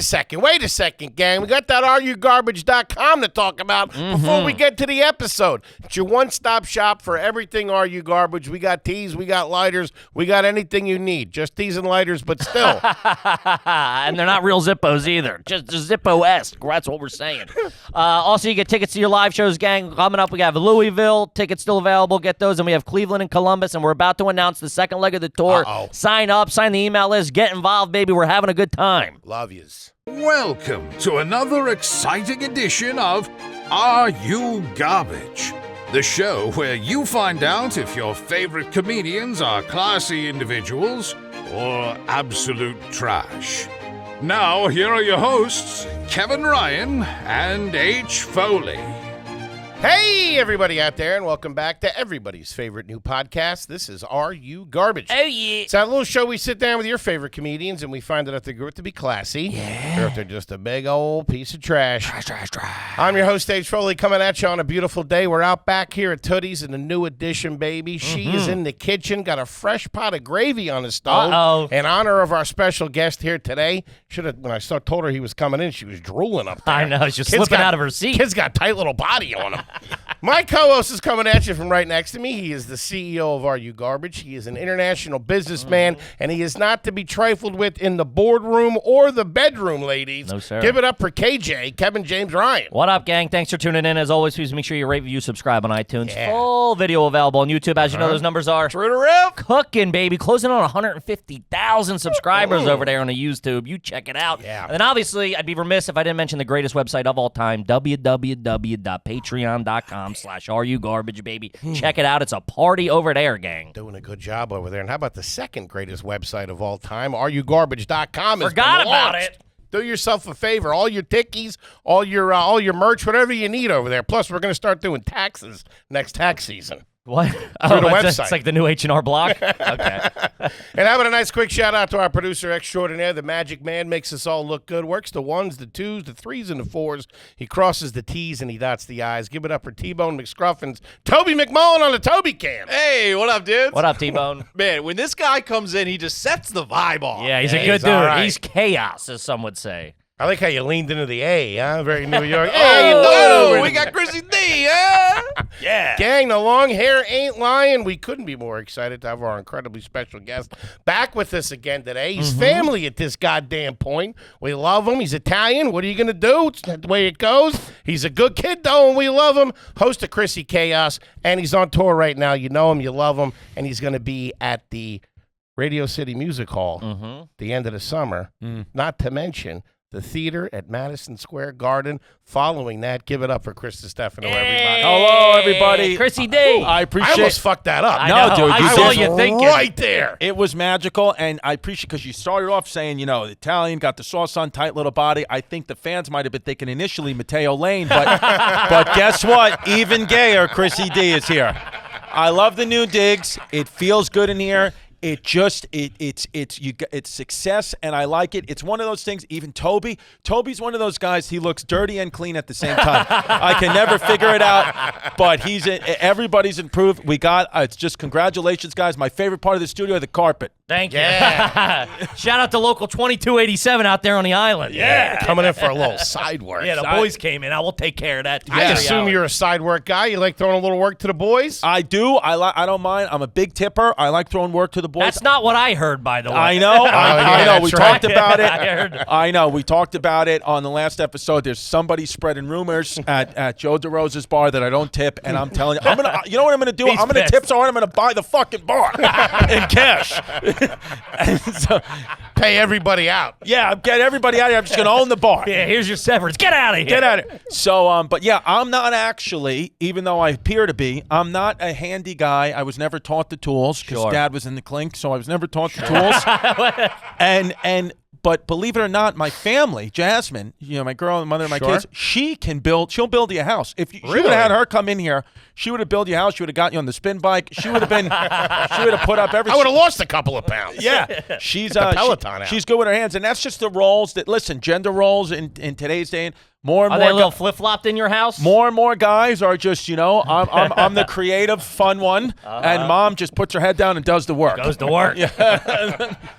a second, gang. We got that RUGarbage.com to talk about before we get to the episode. It's your one-stop shop for everything RU Garbage. We got teas, we got lighters, we got anything you need. Just teas and lighters, but still. And they're not real Zippos either. Just Zippo-esque. That's what we're saying. Also, you get tickets to your live shows, gang. Coming up, we have Louisville. Tickets still available. Get those. And we have Cleveland and Columbus, and we're about to announce the second leg of the tour. Sign up, sign the email list, get involved, baby. We're having a good time. Love yous. Welcome to another exciting edition of Are You Garbage? The show where you find out if your favorite comedians are classy individuals or absolute trash. Now, here are your hosts, Kevin Ryan and H. Foley. Hey, everybody out there, and welcome back to everybody's favorite new podcast. This is Are You Garbage? Oh, yeah. It's that little show we sit down with your favorite comedians, and we find out if they're good to be classy, or if they're just a big old piece of trash. Trash. I'm your host, H. Foley, coming at you on a beautiful day. We're out back here at Tootie's in the new edition, baby. She is in the kitchen, got a fresh pot of gravy on the stove. In honor of our special guest here today. When I told her he was coming in, she was drooling up there. I know, she's slipping out of her seat. Kid's got a tight little body on him. My co-host is coming at you from right next to me. He is the CEO of Are You Garbage. He is an international businessman, and he is not to be trifled with in the boardroom or the bedroom, ladies. No, sir. Give it up for KJ, Kevin James Ryan. What up, gang? Thanks for tuning in. As always, please make sure you rate, review, subscribe on iTunes. Full video available on YouTube. As you know, those numbers are cooking, baby. Closing on 150,000 subscribers over there on the YouTube. You check it out. Yeah. And then, obviously, I'd be remiss if I didn't mention the greatest website of all time, www.patreon.com/RUGarbage, baby. Check it out. It's a party over there, gang. Doing a good job over there. And how about the second greatest website of all time, RUGarbage.com? Forgot about it. Do yourself a favor. All your tickies, all your merch, whatever you need over there. Plus, we're going to start doing taxes next tax season. What? Through the website. It's like the new H&R Block? Okay. And how about a nice quick shout-out to our producer extraordinaire, the Magic Man, makes us all look good. Works the ones, the twos, the threes, and the fours. He crosses the T's and he dots the I's. Give it up for T-Bone McScruffins. Toby McMullen on the Toby Cam. Hey, what up, dudes? What up, T-Bone? Man, when this guy comes in, he just sets the vibe off. Yeah, he's a good dude. Right. He's chaos, as some would say. I like how you leaned into the A, huh? Very New York. Whoa, we got Chrissy D, huh? Yeah. Gang, the long hair ain't lying. We couldn't be more excited to have our incredibly special guest back with us again today. He's family at this goddamn point. We love him. He's Italian. What are you going to do? It's not the way it goes. He's a good kid, though, and we love him. Host of Chrissy Chaos, and he's on tour right now. You know him. You love him. And he's going to be at the Radio City Music Hall the end of the summer, not to mention the theater at Madison Square Garden. Following that, give it up for Chris Distefano, everybody. Hello, everybody. Chrissy D. I I appreciate almost fucked that up. No, dude, I you saw did you thinking. Right there. It was magical, and I appreciate because you started off saying, the Italian got the sauce on, tight little body. I think the fans might have been thinking initially Matteo Lane, but guess what? Even gayer, Chrissy D is here. I love the new digs. It feels good in here. It's success, and I like it. It's one of those things. Even Toby's one of those guys. He looks dirty and clean at the same time. I can never figure it out, but everybody's improved. It's just congratulations, guys. My favorite part of the studio, the carpet. Thank you. Shout out to local 2287 out there on the island. Yeah. Coming in for a little side work. Yeah, the boys came in. I will take care of that. I assume you're a side work guy. You like throwing a little work to the boys? I do. I don't mind. I'm a big tipper. I like throwing work to the boys. That's not what I heard, by the way. I know. I know. We talked about it. I heard. I know. We talked about it on the last episode. There's somebody spreading rumors at Joe DeRosa's bar that I don't tip, and I'm telling you, you know what I'm going to do? I'm going to tip so hard I'm going to buy the fucking bar in cash. So, pay everybody out. Yeah, get everybody out of here. I'm just going to own the bar. Yeah, here's your severance. Get out of here. Get out of here. So, but yeah, I'm not actually, even though I appear to be, I'm not a handy guy. I was never taught the tools because Dad was in the clink, so I was never taught the tools. But believe it or not, my family, Jasmine, my girl, the mother of my kids, she'll build you a house. If you would have had her come in here, she would have built you a house. She would have got you on the spin bike. She would have put up everything. I would have lost a couple of pounds. Yeah. She's Peloton out. She's good with her hands. And that's just the roles that, listen, gender roles in today's day. More and Are more they a little flip-flopped in your house? More and more guys are just, I'm the creative, fun one, and mom just puts her head down and does the work. Goes to work.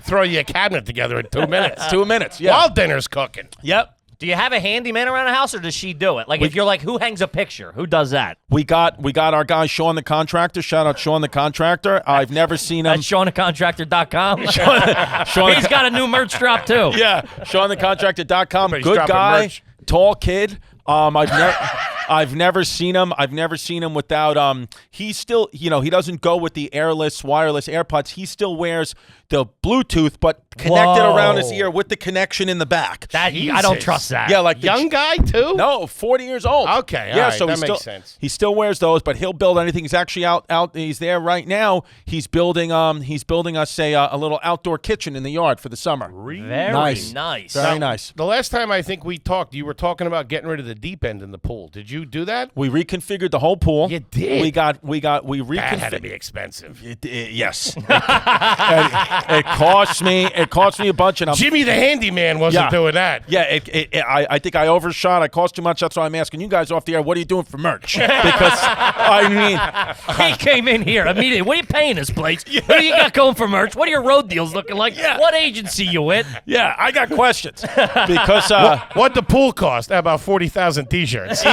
Throw you a cabinet together in 2 minutes. 2 minutes, yeah. While dinner's cooking. Yep. Do you have a handyman around the house, or does she do it? Like, if you're like, who hangs a picture? Who does that? We got our guy Sean the contractor. Shout out Sean the contractor. I've never seen him. At SeanTheContractor.com. He's got a new merch drop too. Yeah, SeanTheContractor.com. He's Good dropping guy, merch. tall kid. I've never seen him. I've never seen him without he's still, he doesn't go with the wireless AirPods. He still wears the Bluetooth but connected around his ear with the connection in the back. I don't trust that. Yeah, like Young guy, too? No, 40 years old. Okay, all right, so that makes sense. He still wears those, but he'll build anything. He's actually out. He's there right now. He's building us a little outdoor kitchen in the yard for the summer. Very nice. Very nice. The last time I think we talked, you were talking about getting rid of the deep end in the pool. Did you do that? We reconfigured the whole pool. You did? We reconfigured. That had to be expensive. Yes. It cost me a bunch, and Jimmy the handyman wasn't doing that. Yeah, I think I overshot. I cost too much. That's why I'm asking you guys off the air. What are you doing for merch? Because he came in here immediately. What are you paying this place? What do you got going for merch? What are your road deals looking like? Yeah. What agency you with? Yeah, I got questions because What the pool cost? About 40,000 T-shirts.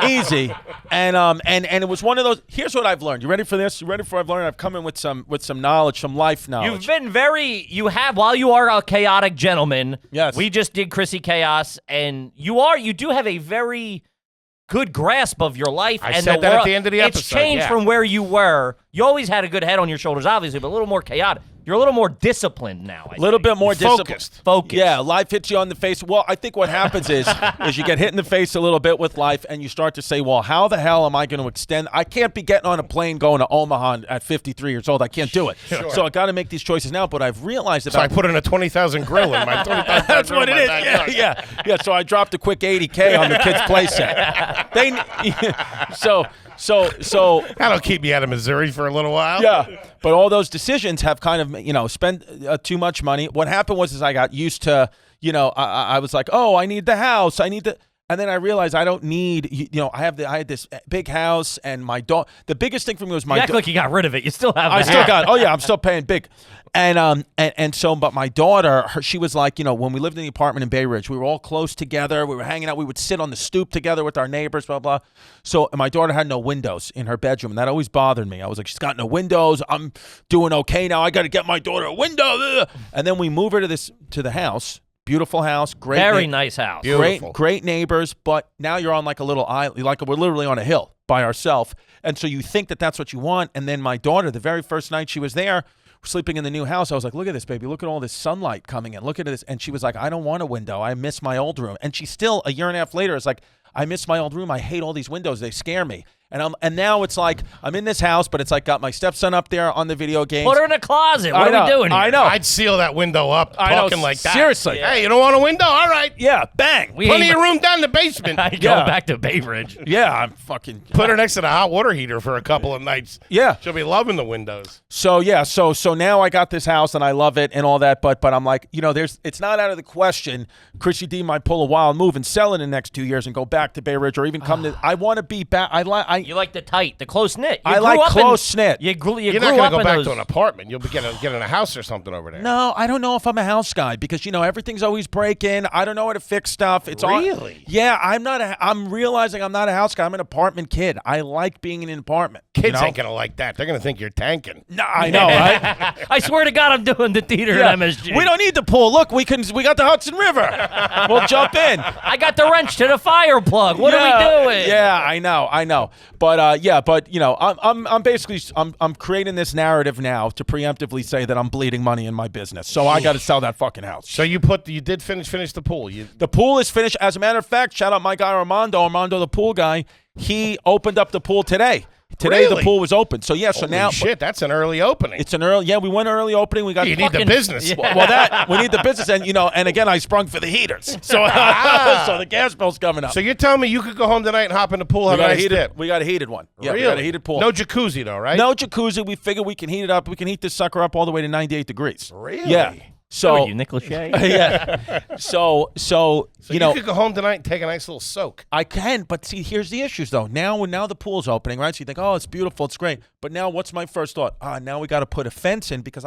easy, and it was one of those. Here's what I've learned. You ready for this? You ready for what I've learned? I've come in with some knowledge, some life knowledge. While you are a chaotic gentleman. Yes. We just did Chrissy Chaos, and you do have a very good grasp of your life. I and said the that at world. the end of the episode. It's changed from where you were. You always had a good head on your shoulders, obviously, but a little more chaotic. You're a little more disciplined now. A little bit more Focused. Focused. Yeah, life hits you on the face. Well, I think what happens is you get hit in the face a little bit with life, and you start to say, well, how the hell am I going to extend? I can't be getting on a plane going to Omaha at 53 years old. I can't do it. Sure. So I got to make these choices now, but I've realized about... So I put in a 20,000 grill in my 20,000 That's what it is. Yeah. So I dropped a quick $80K on the kids' playset. So that'll keep me out of Missouri for a little while. Yeah, but all those decisions have kind of, spent too much money. What happened was I got used to, I was like, oh, I need the house. I need the... And then I realized I don't need, I had this big house and my dog. The biggest thing for me was my You act like you got rid of it. You still have I still got, I'm still paying big. And so, but my daughter, she was like, when we lived in the apartment in Bay Ridge, we were all close together. We were hanging out. We would sit on the stoop together with our neighbors, blah, blah. So my daughter had no windows in her bedroom, and that always bothered me. I was like, she's got no windows. I'm doing okay now. I got to get my daughter a window. And then we move her to the house. Beautiful house, great, very nice house, great neighbors. But now you're on like a little island, like we're literally on a hill by ourselves, and so you think that that's what you want. And then my daughter, the very first night she was there, sleeping in the new house, I was like, "Look at this, baby! Look at all this sunlight coming in. Look at this." And she was like, "I don't want a window. I miss my old room." And she still, a year and a half later, is like, "I miss my old room. I hate all these windows. They scare me." And now it's like I'm in this house, but it's like got my stepson up there on the video games. Put her in a closet. What are we doing here? I know. I'd seal that window up talking like that. Seriously. Hey, you don't want a window? All right. Yeah, bang. Plenty of room down the basement. Going back to Bay Ridge. Yeah, I'm fucking... Put her next to the hot water heater for a couple of nights. Yeah. She'll be loving the windows. So, yeah, so now I got this house, and I love it and all that, but I'm like, it's not out of the question. Chrissy D might pull a wild move and sell in the next 2 years and go back to Bay Ridge or even come to... I want to be back... You like the tight, the close knit. I like close knit. You're not going to go back to an apartment. You'll be getting a house or something over there. No, I don't know if I'm a house guy because everything's always breaking. I don't know how to fix stuff. It's really? Yeah, I'm realizing I'm not a house guy. I'm an apartment kid. I like being in an apartment. Kids ain't going to like that. They're going to think you're tanking. No, I know, right? I swear to God, I'm doing the theater at MSG. We don't need the pool. Look, we got the Hudson River. We'll jump in. I got the wrench to the fire plug. What are we doing? Yeah, I know. But I'm basically I'm creating this narrative now to preemptively say that I'm bleeding money in my business. So I got to sell that fucking house. So you did finish the pool. The pool is finished. As a matter of fact, shout out my guy Armando the pool guy. He opened up the pool today. Today the pool was open. So yeah, so now shit, that's an early opening. It's an early we went early opening. We got you need the business. Yeah. Well, we need the business, and again I sprung for the heaters. So so the gas bill's coming up. So you're telling me you could go home tonight and hop in the pool? We got a heated one. Yeah, really? We got a heated pool. No jacuzzi though, right? No jacuzzi. We figure we can heat it up. We can heat this sucker up all the way to 98 degrees. Really? Yeah. So are you, Nick Lachey? Yeah. So you know, could go home tonight and take a nice little soak. I can, but see, here's the issues though. Now the pool's opening, right? So you think, oh, it's beautiful, it's great. But now, what's my first thought? Now we got to put a fence in because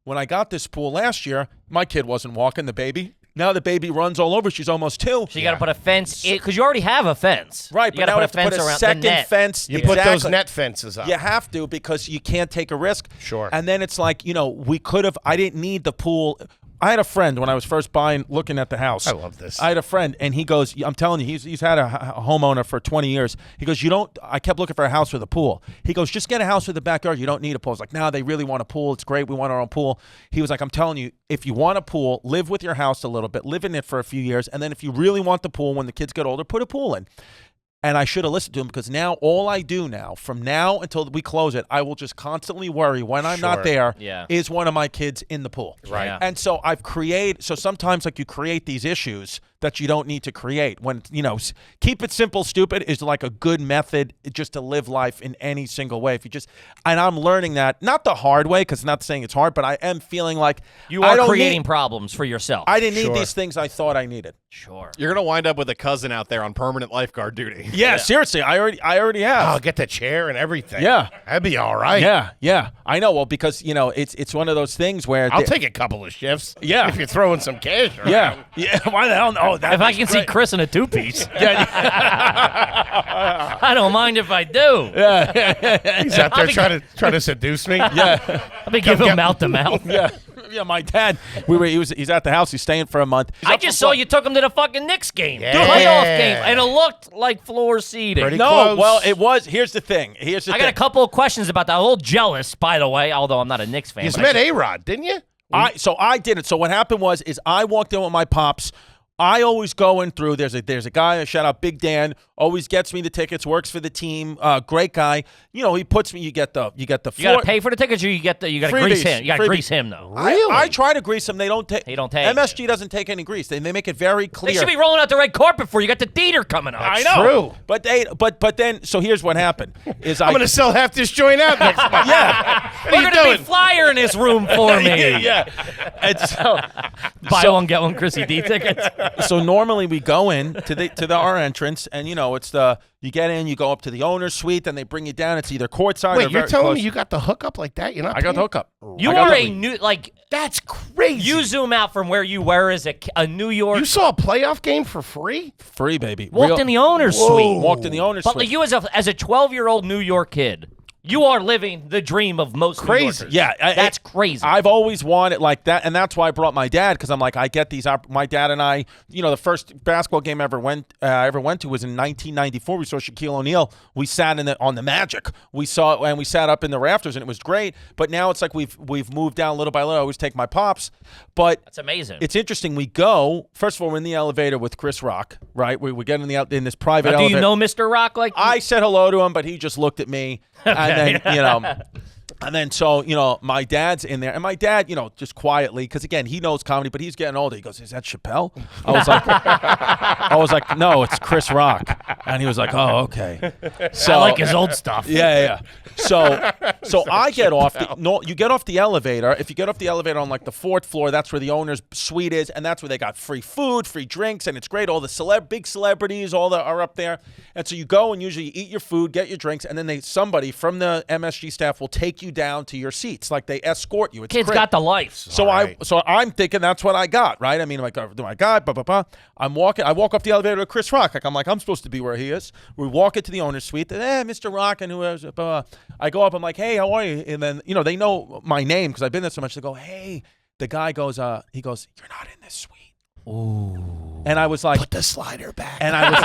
when I got this pool last year, my kid wasn't walking, the baby. Now the baby runs all over. She's almost 2. So you got to put a fence because you already have a fence. Right, You but got now we to have to put a around second the net. fence. You put those net fences up. You have to because you can't take a risk. Sure. And then it's like, you know, we could have. I didn't need the pool. I had a friend when I was first looking at the house. I love this. I had a friend, and he goes, I'm telling you, he's had a homeowner for 20 years. He goes, I kept looking for a house with a pool. He goes, just get a house with a backyard. You don't need a pool. I was like, nah, they really want a pool. It's great. We want our own pool. He was like, I'm telling you, if you want a pool, live with your house a little bit, live in it for a few years, and then if you really want the pool when the kids get older, put a pool in. And I should have listened to him because now all I do now, from now until we close it, I will just constantly worry when I'm not there, is one of my kids in the pool. Right. Yeah. And so so sometimes like you create these issues that you don't need to create. When, you know, keep it simple, stupid is like a good method just to live life in any single way. And I'm learning that, not the hard way, because not saying it's hard, but I am feeling like you are creating problems for yourself. I didn't need these things I thought I needed. Sure. You're gonna wind up with a cousin out there on permanent lifeguard duty. Yeah, seriously, I already have. I'll get the chair and everything. Yeah. That'd be all right. Yeah. I know. Well, because, you know, it's one of those things where I'll take a couple of shifts. Yeah. If you're throwing some cash around. Yeah. Why the hell? No. If I can see Chris in a 2-piece, I don't mind if I do. He's out there trying to seduce me. Yeah. I'll be giving him mouth to mouth. Yeah, my dad. He's at the house. He's staying for a month. I just saw you took him to the fucking Knicks game, Yeah. playoff game, and it looked like floor seating. Pretty No, close. well, it was. Here's the thing. I got a couple of questions about that. I'm a little jealous, by the way, although I'm not a Knicks fan. You but met A-Rod, didn't you? I did it. So what happened was I walked in with my pops. I always go in through. There's a guy. Shout out Big Dan. Always gets me the tickets. Works for the team. Great guy. You know, he puts me. You get the. You got to pay for the tickets, or you got to grease him. You got to grease him though. Really? I try to grease him. They don't take. They don't take. MSG doesn't take any grease. They make it very clear. They should be rolling out the red carpet for you. You got the theater coming up. I know. True. But then so here's what happened. I'm going to sell half this joint out next month. Yeah. What We're are you gonna doing? be flyer in this room for me. Yeah. And so Buy one get one Chrissy D tickets. so normally we go in to our entrance, and you know it's you get in, you go up to the owner's suite, then they bring you down. It's either courtside or Wait, you're very telling close. me you got the hookup like that? You're not. I got the paying? hookup. You I got are the- a new That's crazy. You zoom out from where you were as a New York. You saw a playoff game for free? free, baby. Walked in the owner's suite. Walked in the owner's But suite. like you as a 12-year-old New York kid, you are living the dream of most New Crazy. Yorkers. Yeah, That's crazy. I've always wanted like that, and that's why I brought my dad, because I'm like, I get these. My dad and I, you know, the first basketball game I ever went to was in 1994. We saw Shaquille O'Neal. We sat on the Magic. We sat up in the rafters, and it was great. But now it's like we've moved down little by little. I always take my pops, but That's amazing. it's interesting. We go first of all, we're in the elevator with Chris Rock, right? We get in this private Now, do elevator. you know Mr. Rock? Like I said hello to him, but he just looked at me, and then, you know. And then so, you know, my dad's in there. And my dad, you know, just quietly, because, again, he knows comedy, but he's getting older. He goes, is that Chappelle? I was like, no, it's Chris Rock. And he was like, oh, okay. So I like his old stuff. Yeah. So I get off. You get off the elevator. If you get off the elevator on like the 4th floor, that's where the owner's suite is, and that's where they got free food, free drinks, and it's great. All the big celebrities, are up there. And so you go and usually you eat your food, get your drinks, and then somebody from the MSG staff will take you down to your seats. Like they escort you. It's Kids great. got the life. So I'm thinking that's what I got, right? I mean, I'm like, do I got? Blah, blah, blah. I walk up the elevator to Chris Rock. I'm supposed to be where he is. We walk into the owner's suite. Mr. Rock and whoever. Blah, blah. I go up. I'm like, hey, how are you? And then, you know, they know my name because I've been there so much. They go, hey. The guy goes, he goes, you're not in this suite. Ooh. And I was like, Put the slider back. and I was,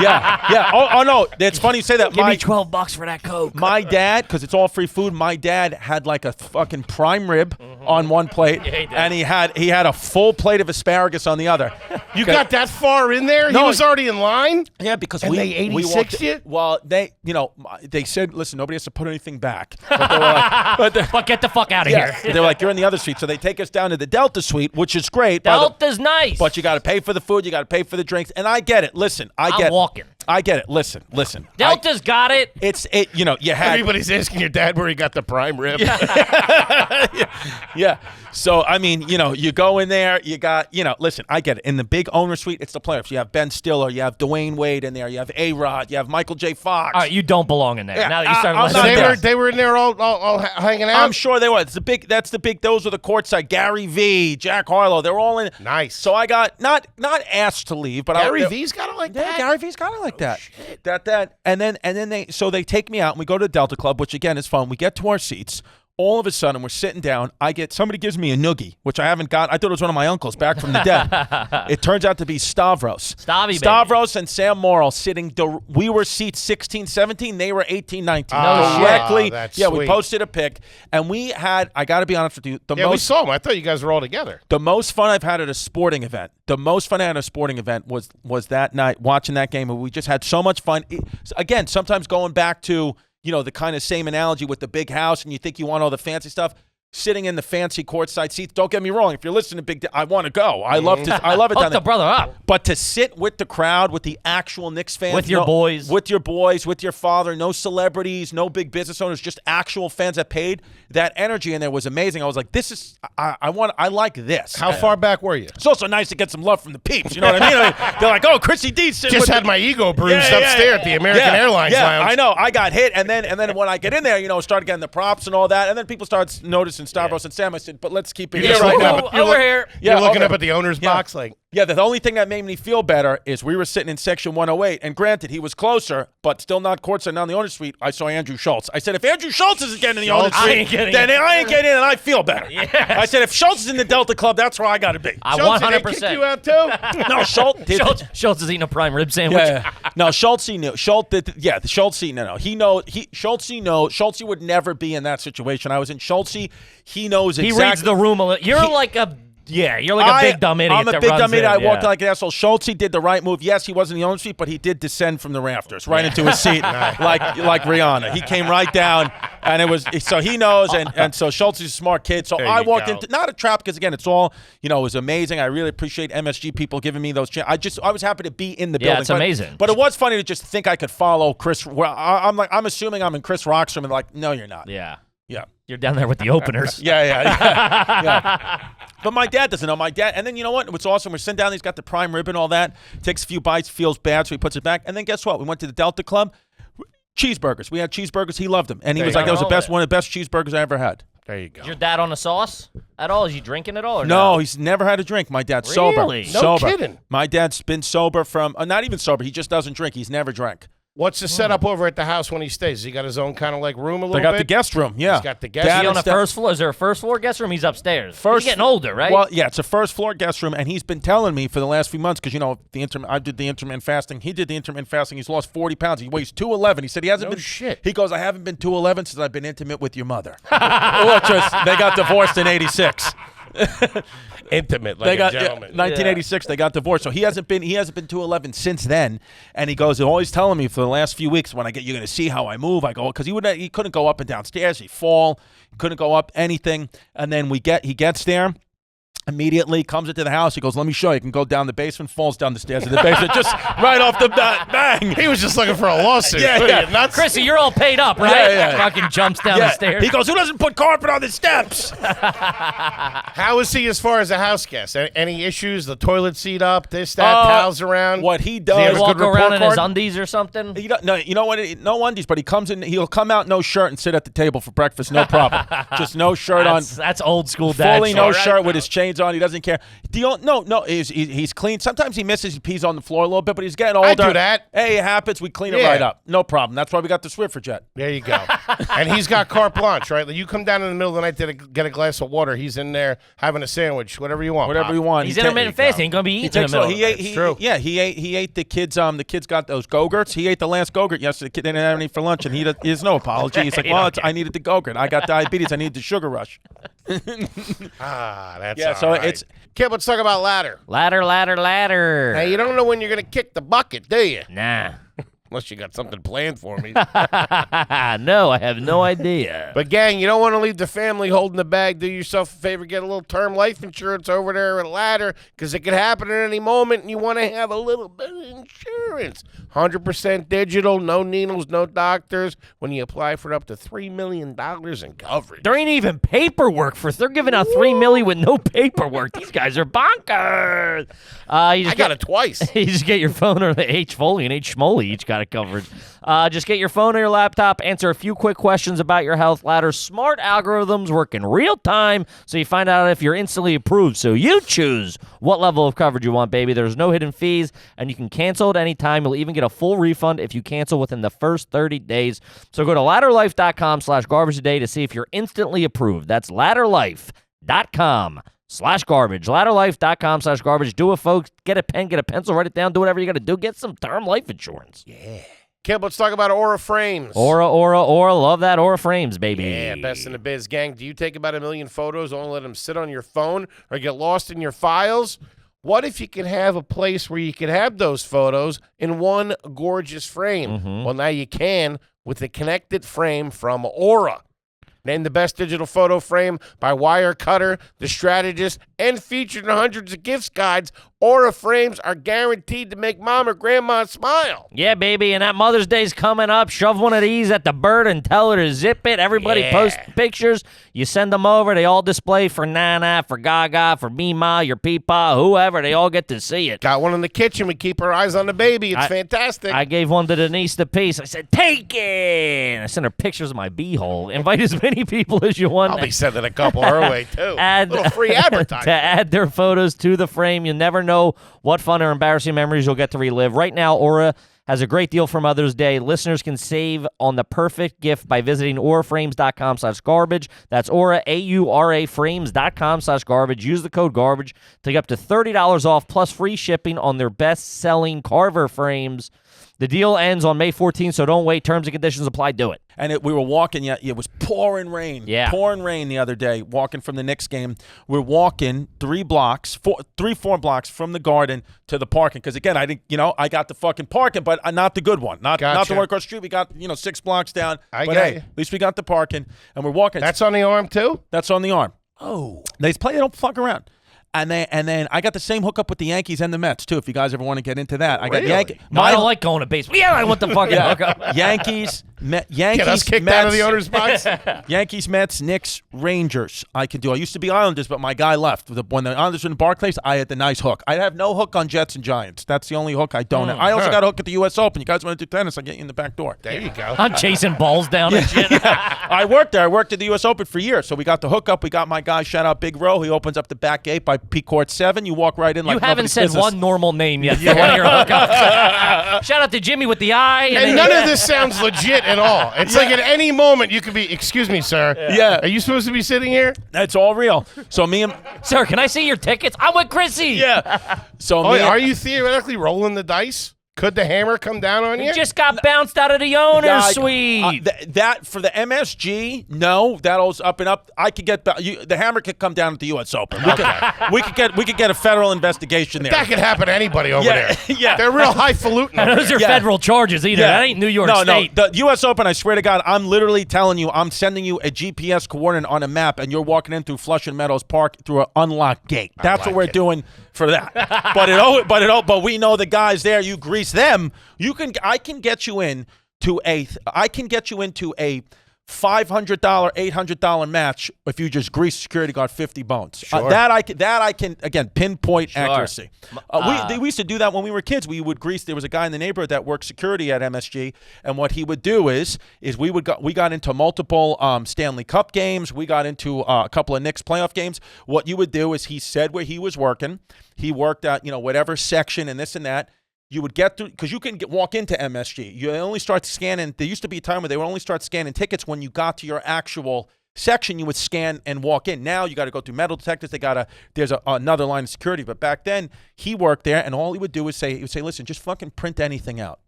yeah. Oh no, it's funny you say that. Give me $12 for that Coke. My dad, because it's all free food, my dad had like a fucking prime rib on one plate, Yeah, he did. and he had a full plate of asparagus on the other. You got that far in there? No. He was already in line? Yeah, because And we they we 86'd walked. you? Well, they said, listen, nobody has to put anything back. But they were like, But get the fuck out of yeah, here. they were like, you're in the other suite, so they take us down to the Delta suite, which is great. Delta's nice. But you got to pay for the food, you got to pay for the drinks, and I get it. Listen, I get. I'm walking. I get it. Listen. Delta's got it. You know, you had Everybody's asking your dad where he got the prime rib. yeah. So, I mean, you know, you go in there, you got, you know, listen, I get it. In the big owner suite, it's the playoffs. You have Ben Stiller, you have Dwayne Wade in there, you have A-Rod, you have Michael J. Fox. All right, you don't belong in there. Yeah, Now that you started I'm listening not to there. this. They were in there all hanging out. I'm sure they were. That's the big. Those were the courtside. Gary V, Jack Harlow. They're all in. Nice. So I got not asked to leave, but Gary V's got it like Yeah, that. Gary V's got it like that. That and then they take me out and we go to the Delta Club, which again is fun. We get to our seats. All of a sudden, we're sitting down. Somebody gives me a noogie, which I haven't got. I thought it was one of my uncles back from the dead. It turns out to be Stavros. Stavros and Sam Morrill sitting. We were seats 16, 17. They were 18, 19. Directly. Oh, that's we sweet. posted a pic, and we had. I got to be honest with you. We saw him. I thought you guys were all together. The most fun I've had at a sporting event. The most fun I had at a sporting event was that night watching that game, and we just had so much fun. Again, sometimes going back to. You know, the kind of same analogy with the big house and you think you want all the fancy stuff. Sitting in the fancy courtside seats. Don't get me wrong. If you're listening to I want to go. I love it down Hook there. the brother up. But to sit with the crowd, with the actual Knicks fans. With your boys. With your boys, with your father. No celebrities, no big business owners, just actual fans that paid. That energy in there was amazing. I was like, this is, I like this. How far back were you? It's also nice to get some love from the peeps. You know what I mean? They're like, oh, Chrissy D's sitting Just with had my ego bruised upstairs at the American Airlines Lounge. I know. I got hit. And then when I get in there, you know, started getting the props and all that. And then people start noticing Stavros and Sam. I said, but let's keep it here right now. Over here. You're looking up at the owner's box like. Yeah, the only thing that made me feel better is we were sitting in section 108, and granted, he was closer, but still not courtside, not in the owner's suite. I saw Andrew Schultz. I said, if Andrew Schultz isn't getting in the owner's suite, then I ain't getting in, and I feel better. Yes. I said, if Schultz is in the Delta Club, that's where I got to be. I Schultz, 100%. did they kick you out too? No, Schultz is eating a prime rib sandwich. Yeah. No, Schultz knew. Schultz no. He knows. Schultz would never be in that situation. I was in Schultz. He knows exactly. He reads the room. You're like a big dumb idiot. I'm a that big runs dumb idiot. in, I walked like an asshole. Schultz did the right move. Yes, he wasn't in the owner's seat, but he did descend from the rafters right into his seat, like Rihanna. He came right down, and it was so he knows, and so Schultz is a smart kid. So I walked into not a trap because again, it's all it was amazing. I really appreciate MSG people giving me those chances. I was happy to be in the building. Yeah, it's amazing. But it was funny to just think I could follow Chris. Well, I'm assuming I'm in Chris Rock's room, and like, no, you're not. Yeah. Yeah. You're down there with the openers. Yeah. But my dad doesn't know. My dad, and then you know what? What's awesome? We're sitting down. He's got the prime rib and all that. Takes a few bites, feels bad, so he puts it back. And then guess what? We went to the Delta Club. Cheeseburgers. We had cheeseburgers. He loved them, and he was like, "That was one of the best cheeseburgers I ever had." There you go. Is your dad on the sauce at all? Is he drinking at all? Or No, he's never had a drink. My dad's Really? sober. No Sober. kidding. My dad's been sober from not even sober. He just doesn't drink. He's never drank. What's the setup over at the house when he stays? He got his own kind of like room a little They got bit? the guest room. Yeah, He's got the guest Is room. he on the Dad- first floor? Is there a first floor guest room? He's upstairs. First- He's getting older, right? Well, yeah, it's a first floor guest room, and he's been telling me for the last few months because I did the intermittent fasting. He did the intermittent fasting. He's lost 40 pounds. He weighs 211. He said he hasn't No been. shit. He goes, I haven't been 211 since I've been intimate with your mother. They got divorced in '86. Intimate, like They got a gentleman. 1986. They got divorced, so he hasn't been 211 since then. And he goes, always telling me for the last few weeks when you're going to see how I move. I go because he couldn't go up and down stairs. He'd fall, couldn't go up anything. And then he gets there. Immediately comes into the house. He goes, let me show you. You can go down the basement, falls down the stairs of the basement, just right off the bat, bang. He was just looking for a lawsuit. Yeah, What are yeah. you, nuts? Chrissy, you're all paid up, right? Yeah. Fucking jumps down the stairs. He goes, who doesn't put carpet on the steps? How is he as far as a house guest? Any issues? The toilet seat up, this, that, towels around? What he Does he have does. a Walk good report around in his card? undies or something. No, you know what? No undies, but he comes in. He'll come out no shirt and sit at the table for breakfast, no problem. Just no shirt on. That's old school dad. Fully no shit. shirt with his chains on. He doesn't care. No. He's clean. Sometimes he misses. He pees on the floor a little bit, but he's getting older. I do that. Hey, it happens. We clean it Yeah. right up. No problem. That's why we got the Swiffer jet. There you go. And he's got carte blanche, right? Like you come down in the middle of the night to get a glass of water. He's in there having a sandwich, whatever you want. Whatever Pop. you want. He's He intermittent ta- fasting. He's gonna be eating in the takes middle. he ate. That's He, true. Yeah, he ate the kids. The kids got those Go-Gurts. He ate the last Go-Gurt yesterday. The kid didn't have any for lunch, and there's no apology. He's like, well, I needed the Go-Gurt. I got diabetes. I need the sugar rush. That's Yeah, so all right. it's- Kid, let's talk about ladder. Ladder. Now, you don't know when you're going to kick the bucket, do you? Nah. Unless you got something planned for me. No, I have no idea. But, gang, you don't want to leave the family holding the bag. Do yourself a favor. Get a little term life insurance over there at Ladder because it could happen at any moment, and you want to have a little bit of insurance. 100% digital, no needles, no doctors. When you apply for up to $3 million in coverage. There ain't even paperwork for. They're giving out $3 million with no paperwork. These guys are bonkers. I got it twice. You just get your phone or the H Foley and H Schmoley each got it covered. Just get your phone or your laptop, answer a few quick questions about your health. Ladder's smart algorithms work in real time, so you find out if you're instantly approved. So you choose what level of coverage you want, baby. There's no hidden fees, and you can cancel at any time. You'll even get a full refund if you cancel within the first 30 days. So go to ladderlife.com/garbage today to see if you're instantly approved. That's ladderlife.com/garbage. Ladderlife.com/garbage. Do it, folks. Get a pen, get a pencil, write it down, do whatever you got to do. Get some term life insurance. Yeah. Kip, let's talk about Aura Frames. Aura. Love that Aura Frames, baby. Yeah, best in the biz, gang. Do you take about 1 million photos, only let them sit on your phone or get lost in your files? What if you could have a place where you could have those photos in one gorgeous frame? Well, now you can with the connected frame from Aura. Named the best digital photo frame by Wirecutter, The Strategist, and featured in hundreds of gift guides. Aura frames are guaranteed to make mom or grandma smile. Yeah, baby, and that Mother's Day's coming up. Shove one of these at the bird and tell her to zip it. Everybody post pictures. You send them over. They all display for Nana, for Gaga, for Mima, your Peepa, whoever. They all get to see it. Got one in the kitchen. We keep our eyes on the baby. It's fantastic. I gave one to Denise the piece. I said, take it. I sent her pictures of my beehole. Invite as many people as you want. I'll be sending a couple her way, too. Add, little free advertising. To add their photos to the frame. You never know what fun or embarrassing memories you'll get to relive. Right now, Aura has a great deal for Mother's Day. Listeners can save on the perfect gift by visiting auraframes.com/garbage. That's Aura, AURA frames.com/garbage. Use the code GARBAGE to get up to $30 off plus free shipping on their best-selling Carver frames. The deal ends on May 14th, so don't wait. Terms and conditions apply. Do it. And we were walking, it was pouring rain. Yeah. Pouring rain the other day, walking from the Knicks game. We're walking 4 blocks from the Garden to the parking. Because, again, I got the fucking parking, but not the good one. Not the one across the street. We got, 6 blocks down. At least we got the parking. And we're walking. That's on the arm, too? That's on the arm. Oh. They don't fuck around. And then I got the same hookup with the Yankees and the Mets, too, if you guys ever want to get into that. I got I don't like going to baseball. Yeah, I want the fucking hookup. Yankees, Get us kicked Mets, out of the owner's box. Yankees, Mets, Knicks, Rangers. I can do. I used to be Islanders, but my guy left. When the Islanders were in Barclays, I had the nice hook. I have no hook on Jets and Giants. That's the only hook I don't have. I also got a hook at the U.S. Open. You guys want to do tennis? I'll get you in the back door. There you go. I'm chasing balls down and shit. I worked there. I worked at the U.S. Open for years. So we got the hookup. We got my guy, shout out Big Row. He opens up the back gate by P Court 7. You walk right in like you haven't nobody's said business. one normal name yet for one of your hookups. Shout out to Jimmy with the eye. And none of this sounds legit at all. It's like at any moment you could be, excuse me, sir. Yeah. Are you supposed to be sitting here? That's all real. So me and... Sir, can I see your tickets? I'm with Chrissy. Yeah. So are you theoretically rolling the dice? Could the hammer come down on you? You just got bounced out of the owner's suite. That for the MSG, no, that'll up and up. I could get the hammer could come down at the U.S. Open. We could get a federal investigation there. That could happen to anybody over there. Yeah, they're real highfalutin. Those are federal charges either. That ain't New York State. No, the U.S. Open. I swear to God, I'm literally telling you, I'm sending you a GPS coordinate on a map, and you're walking in through Flushing Meadows Park through an unlocked gate. That's what we're doing for that. But we know the guys there. You grease them. I can get you into a $500, $800 match if you just grease security guard 50 bones. Sure. That I can again pinpoint accuracy. We used to do that when we were kids. We would grease. There was a guy in the neighborhood that worked security at MSG, and what he would do is we got into multiple Stanley Cup games. We got into a couple of Knicks playoff games. What you would do is he said where he was working. He worked at whatever section and this and that. You would get through, because you can walk into MSG. You only start scanning. There used to be a time where they would only start scanning tickets when you got to your actual section. You would scan and walk in. Now you got to go through metal detectors. There's another line of security. But back then he worked there, and all he would do is say, listen, just fucking print anything out.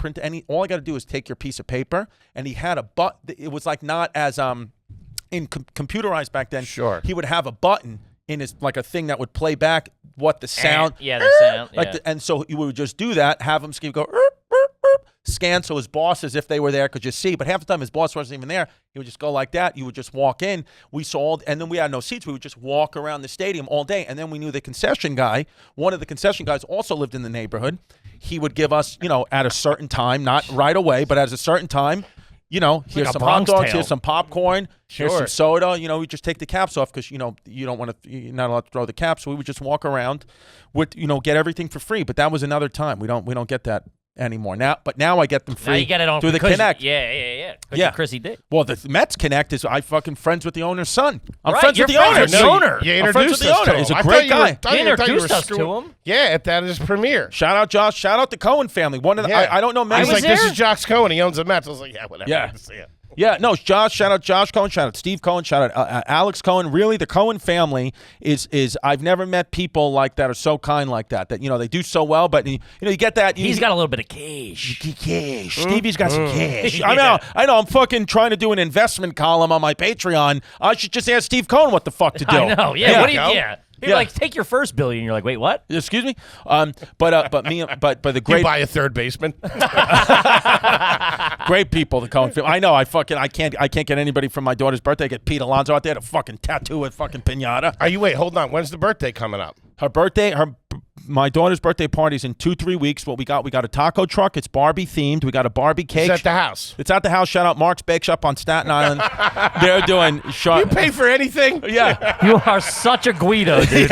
All I got to do is take your piece of paper. And he had a button. It was like not as computerized back then. Sure. He would have a button in his, like a thing that would play back what the sound. Yeah, the sound. And so you would just do that, have him go, scan so his bosses, if they were there, could just see. But half the time his boss wasn't even there. He would just go like that. You would just walk in. We saw, and then we had no seats. We would just walk around the stadium all day. And then we knew the concession guy. One of the concession guys also lived in the neighborhood. He would give us, at a certain time, not right away, but at a certain time, here's some hot dogs, here's some popcorn, here's some soda. We just take the caps off because, you don't want to, you're not allowed to throw the caps. So we would just walk around with, get everything for free. But that was another time. We don't get that anymore but now I get them free. Now you get it on through the Connect. Yeah. Chrissy did. Well, the Mets Connect is I fucking friends with the owner's son. I'm Right, friends with the you're owner. friends with the owner. You I'm friends with introduced the us owner. to He's him. a I great thought you were- guy. I thought He you were introduced us screwing- to him. Yeah, at that his premiere. Shout out Josh. Shout out the Cohen family. One of the I don't know many. I was was like, this there? is Josh Cohen. He owns the Mets. I was like, yeah, whatever. Yeah. Good to see you. Yeah, no, Josh. Shout out Josh Cohen. Shout out Steve Cohen. Shout out Alex Cohen. Really, the Cohen family is I've never met people like that are so kind like that. That they do so well. But you get that. He's got a little bit of cash. Cash. Stevie's got some cash. I know. I'm fucking trying to do an investment column on my Patreon. I should just ask Steve Cohen what the fuck to do. I know. Yeah. What do you? Go. Yeah. You're like, take your first $1 billion. You're like, wait, what? Excuse me. But the You great buy a third baseman. great people, the Cohen family. I know. I can't get anybody from my daughter's birthday. Get Pete Alonso out there to fucking tattoo a fucking pinata. Wait, hold on. When's the birthday coming up? My daughter's birthday party's in 2-3 weeks. What we got a taco truck. It's Barbie themed. We got a Barbie cake. It's at the house. It's at the house. Shout out Mark's Bake Shop on Staten Island. They're doing You pay for anything? Yeah. You are such a Guido, dude.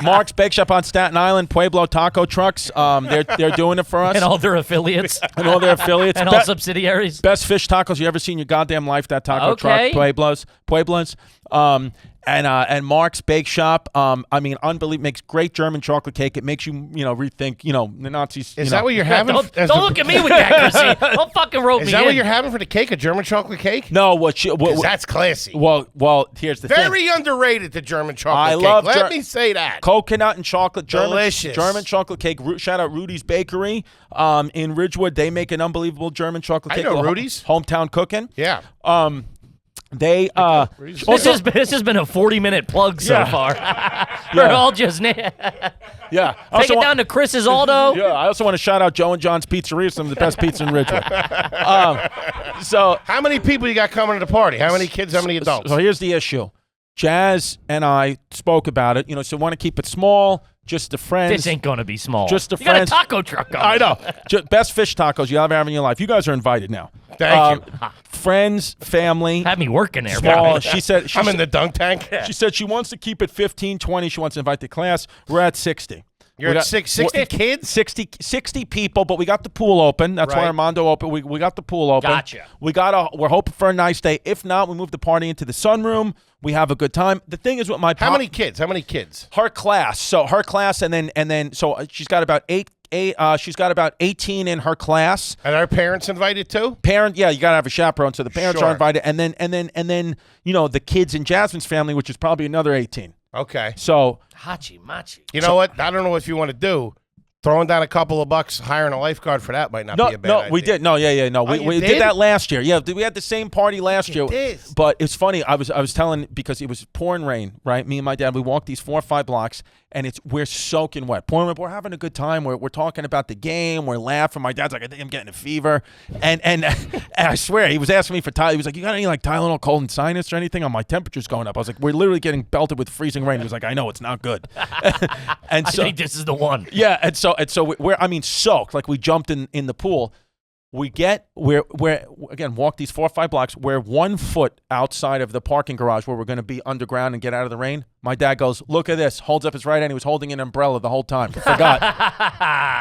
Mark's Bake Shop on Staten Island, Pueblo Taco Trucks. They're doing it for us. And all their affiliates. And all their affiliates. And all subsidiaries. Best fish tacos you ever seen in your goddamn life. That taco Okay. truck, Pueblos. And Mark's Bake Shop. Unbelievable. Makes great German chocolate cake. It makes you, rethink, the Nazis. Is that what you're having? Don't look at me with that, Chrissy. Don't fucking rope me Is that in. what you're having for the cake? A German chocolate cake? No, 'Cause that's classy. well, here's the thing. Very underrated, the German chocolate I cake. love Let me say that. Coconut and chocolate, Delicious. German chocolate cake. Shout out Rudy's Bakery in Ridgewood. They make an unbelievable German chocolate cake. I know Rudy's. Hometown cooking. Yeah. They Rudy's. This has been a 40-minute plug so far. We're all just take it down to Chris's Aldo. Yeah, I also want to shout out Joe and John's Pizzeria, some of the best pizza in Ridgewood. So How many people you got coming to the party? How many kids? How many adults? So here's the issue. Jazz and I spoke about it. So want to keep it small, just the friends. This ain't gonna be small. Just the you friends. got a taco truck on. I know. Best fish tacos you ever have in your life. You guys are invited now. Thank you. Friends, family. Had me working there. Small. bro. She said. I'm in the dunk tank. She said she wants to keep it 15, 20. She wants to invite the class. We're at 60. You're We at got- 60 kids? 60 people, but we got the pool open. That's why Right. Armando open. We got the pool open. Gotcha. We're hoping for a nice day. If not, we move the party into the sunroom. We have a good time. The thing is with my How many kids? How many kids? her class. So her class, and then she's got about she's got about 18 in her class. And our parents invited too? Parent, yeah, you gotta have a chaperone, so the parents Sure. are invited, and then the kids in Jasmine's family, which is probably another 18. Okay. So Hachi machi. You know what? I don't know what you want to do. Throwing down a couple of bucks, hiring a lifeguard for that might not be a bad idea. we did. No, yeah, no. Oh, you we did? did that last year. Yeah, we had the same party last year. did. But it's funny. I was telling because it was pouring rain, right? Me and my dad, we walked these 4 or 5 blocks, and we're soaking wet. Pouring rain. We're having a good time. We're talking about the game. We're laughing. My dad's like, I think I'm getting a fever, and I swear he was asking me for Tylenol. He was like, you got any like Tylenol, cold and sinus or anything? My temperature's going up. I was like, we're literally getting belted with freezing rain. He was like, I know it's not good. And I so think this is the one. yeah, and so we're soaked, like we jumped in the pool. We're again walk these 4 or 5 blocks. We're 1 foot outside of the parking garage where we're going to be underground and get out of the rain. My dad goes, look at this. Holds up his right hand. He was holding an umbrella the whole time. Forgot.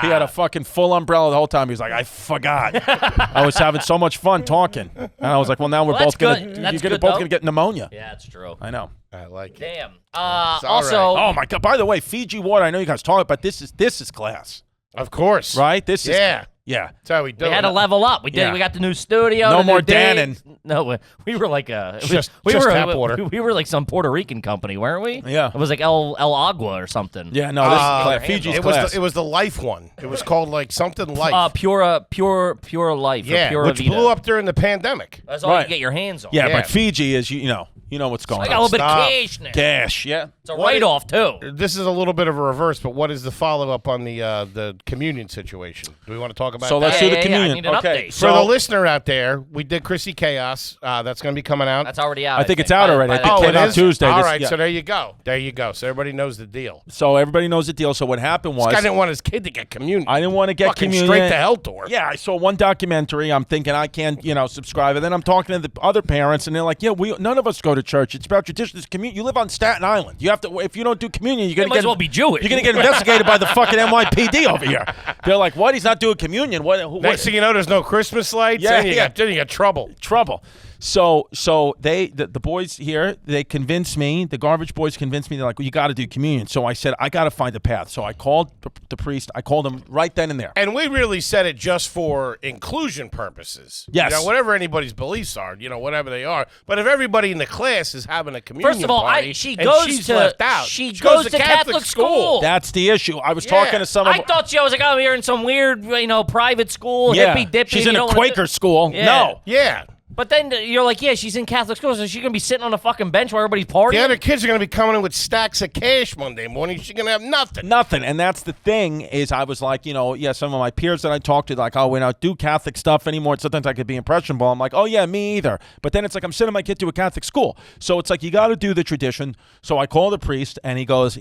He had a fucking full umbrella the whole time. He was like, I forgot. I was having so much fun talking, and I was like, well, now we're Well, both that's gonna good. That's you're good, both though. gonna get pneumonia. Yeah, that's true. I know. I like it. Damn. It's all Also, Oh my god! By the way, Fiji water. I know you guys talk about this is class, Of course. right? This is Yeah. yeah. That's how we do we it. had to level up. We did. Yeah. We got the new studio. No the new more date. Dannon. No, we were like Just we tap were water. we were like some Puerto Rican company, weren't we? Yeah. It was like El Agua or something. Yeah, no, this is Uh, class. Fiji's It was class. it was the life one. It was called like something life. Pure life. or yeah, Pura which Vida. blew up during the pandemic. That's all Right. you get your hands on. yeah, yeah. but Fiji is you You know what's going I on. got a little bit of Stop. cash now. Cash, yeah. It's a write-off, too. This is a little bit of a reverse, but what is the follow-up on the communion situation? Do we want to talk about So that? let's do the I communion. need an Okay, update. For the so listener out there, we did Chrissy Chaos. That's going to be coming out. That's already out. I think it's out already. I think Oh, it it came out is? Tuesday. All This- right, yeah. so there you go. There you go. So everybody knows the deal. So everybody knows the deal. So what happened was This guy didn't want his kid to get communion. I didn't want to get Fucking communion. straight to hell door. Yeah, I saw one documentary. I'm thinking I can't, subscribe. And then I'm talking to the other parents, and they're like, "Yeah, none of us go to church. It's about tradition. It's communion. You live on Staten Island. You have to. If you don't do communion, you're You gonna might get as well be Jewish. You're gonna get investigated by the fucking NYPD over here. They're like, "What? He's not doing communion. What? Next thing you know, there's no Christmas lights. Yeah, and you yeah. got trouble. Trouble." So the boys here, they convinced me, the garbage boys convinced me, they're like, well, you got to do communion. So I said, I got to find a path. So I called the priest. I called him right then and there. And we really said it just for inclusion purposes. Yes. Whatever anybody's beliefs are, whatever they are. But if everybody in the class is having a communion First of all, party she and goes she's to left out, she goes goes to Catholic school. That's the issue. I was talking to some of I thought I was like, oh, you're in some weird, private school, hippy dippy. She's in you a don't wanna Quaker school. Yeah. No. Yeah. But then you're like, yeah, she's in Catholic school, so she's gonna be sitting on a fucking bench while everybody's partying. The other kids are going to be coming in with stacks of cash Monday morning. She's going to have nothing. Nothing. And that's the thing is I was like, some of my peers that I talked to, like, oh, we don't do Catholic stuff anymore. Sometimes I could be impressionable. I'm like, oh, yeah, me either. But then it's like I'm sending my kid to a Catholic school. So it's like you got to do the tradition. So I call the priest, and he goes,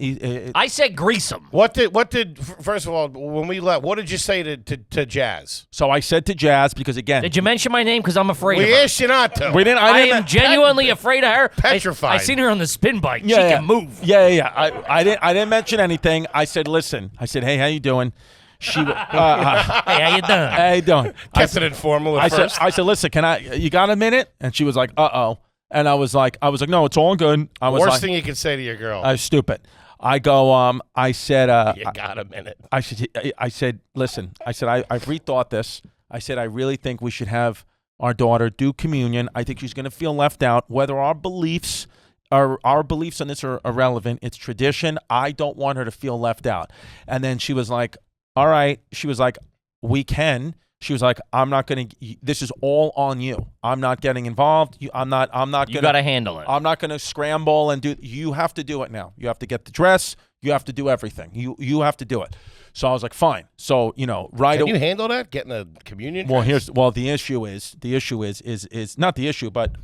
I said grease him. What did first of all, when we left, what did you say to Jazz? so I said to Jazz, because again, Did you mention my name? Because I'm afraid of We her. asked you not to. we didn't. I didn't am genuinely afraid of her. Petrified. I seen her on the spin bike. Yeah, she yeah. can move. Yeah. I didn't mention anything. I said, listen. I said, hey, how you doing? She, Hey, how you doing? how you doing? Kept it informal at first. I said, listen, you got a minute? And she was like, uh-oh. And I was like, no, it's all good. I was Worst like, thing you can say to your girl. I was stupid. I go, I said, you got a minute. I said, listen, I said, I've rethought this. I said, I really think we should have our daughter do communion. I think she's going to feel left out. Whether our beliefs on this are irrelevant, it's tradition. I don't want her to feel left out. And then she was like, all right. She was like, we can. She was like, I'm not going to, this is all on you. I'm not getting involved. I'm not going to. You got to handle it. I'm not going to scramble and do, you have to do it now. You have to get the dress. You have to do everything. You have to do it. So I was like, fine. So, right Can away. you handle that? Getting a communion? Well, dress? the issue is not the issue, but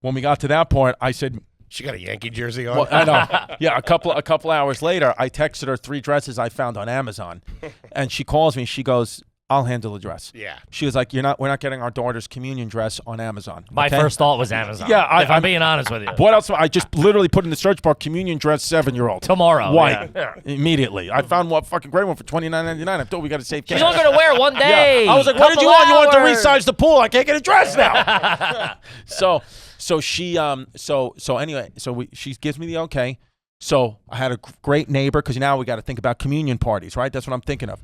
when we got to that point, I said, She got a Yankee jersey on. well, I know. Yeah, a couple hours later, I texted her 3 dresses I found on Amazon, and she calls me. She goes, I'll handle the dress. Yeah. She was like, we're not getting our daughter's communion dress on Amazon. My okay? first thought was Amazon. Yeah, if I'm being honest with you. What else? I just literally put in the search bar communion dress 7-year-old. Tomorrow. White. Yeah. Immediately. I found one fucking great one for $29.99. I thought we got to save cash. She's only going to wear it one day. Yeah. I was like, what did you want? You want to Couple hours. resize the pool? I can't get a dress now. So she anyway, she gives me the okay. So I had a great neighbor, because now we got to think about communion parties, right? That's what I'm thinking of.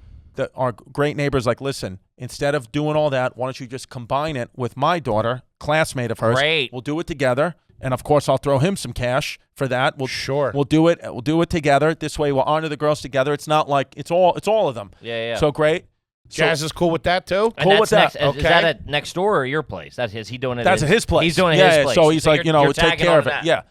Our great neighbor's like, listen, instead of doing all that, why don't you just combine it with my daughter, classmate of hers? Great. We'll do it together. And of course, I'll throw him some cash for that. Sure. We'll do it. We'll do it together. This way, we'll honor the girls together. It's not like it's all of them. Yeah. So great. Jazz is cool with that too. And Cool that's with that. next, Is Okay. that at next door or your place? Is he doing it? That's at his place. He's doing it yeah, at his yeah. place. So he's like, you're take tagging care on of it. that. Yeah.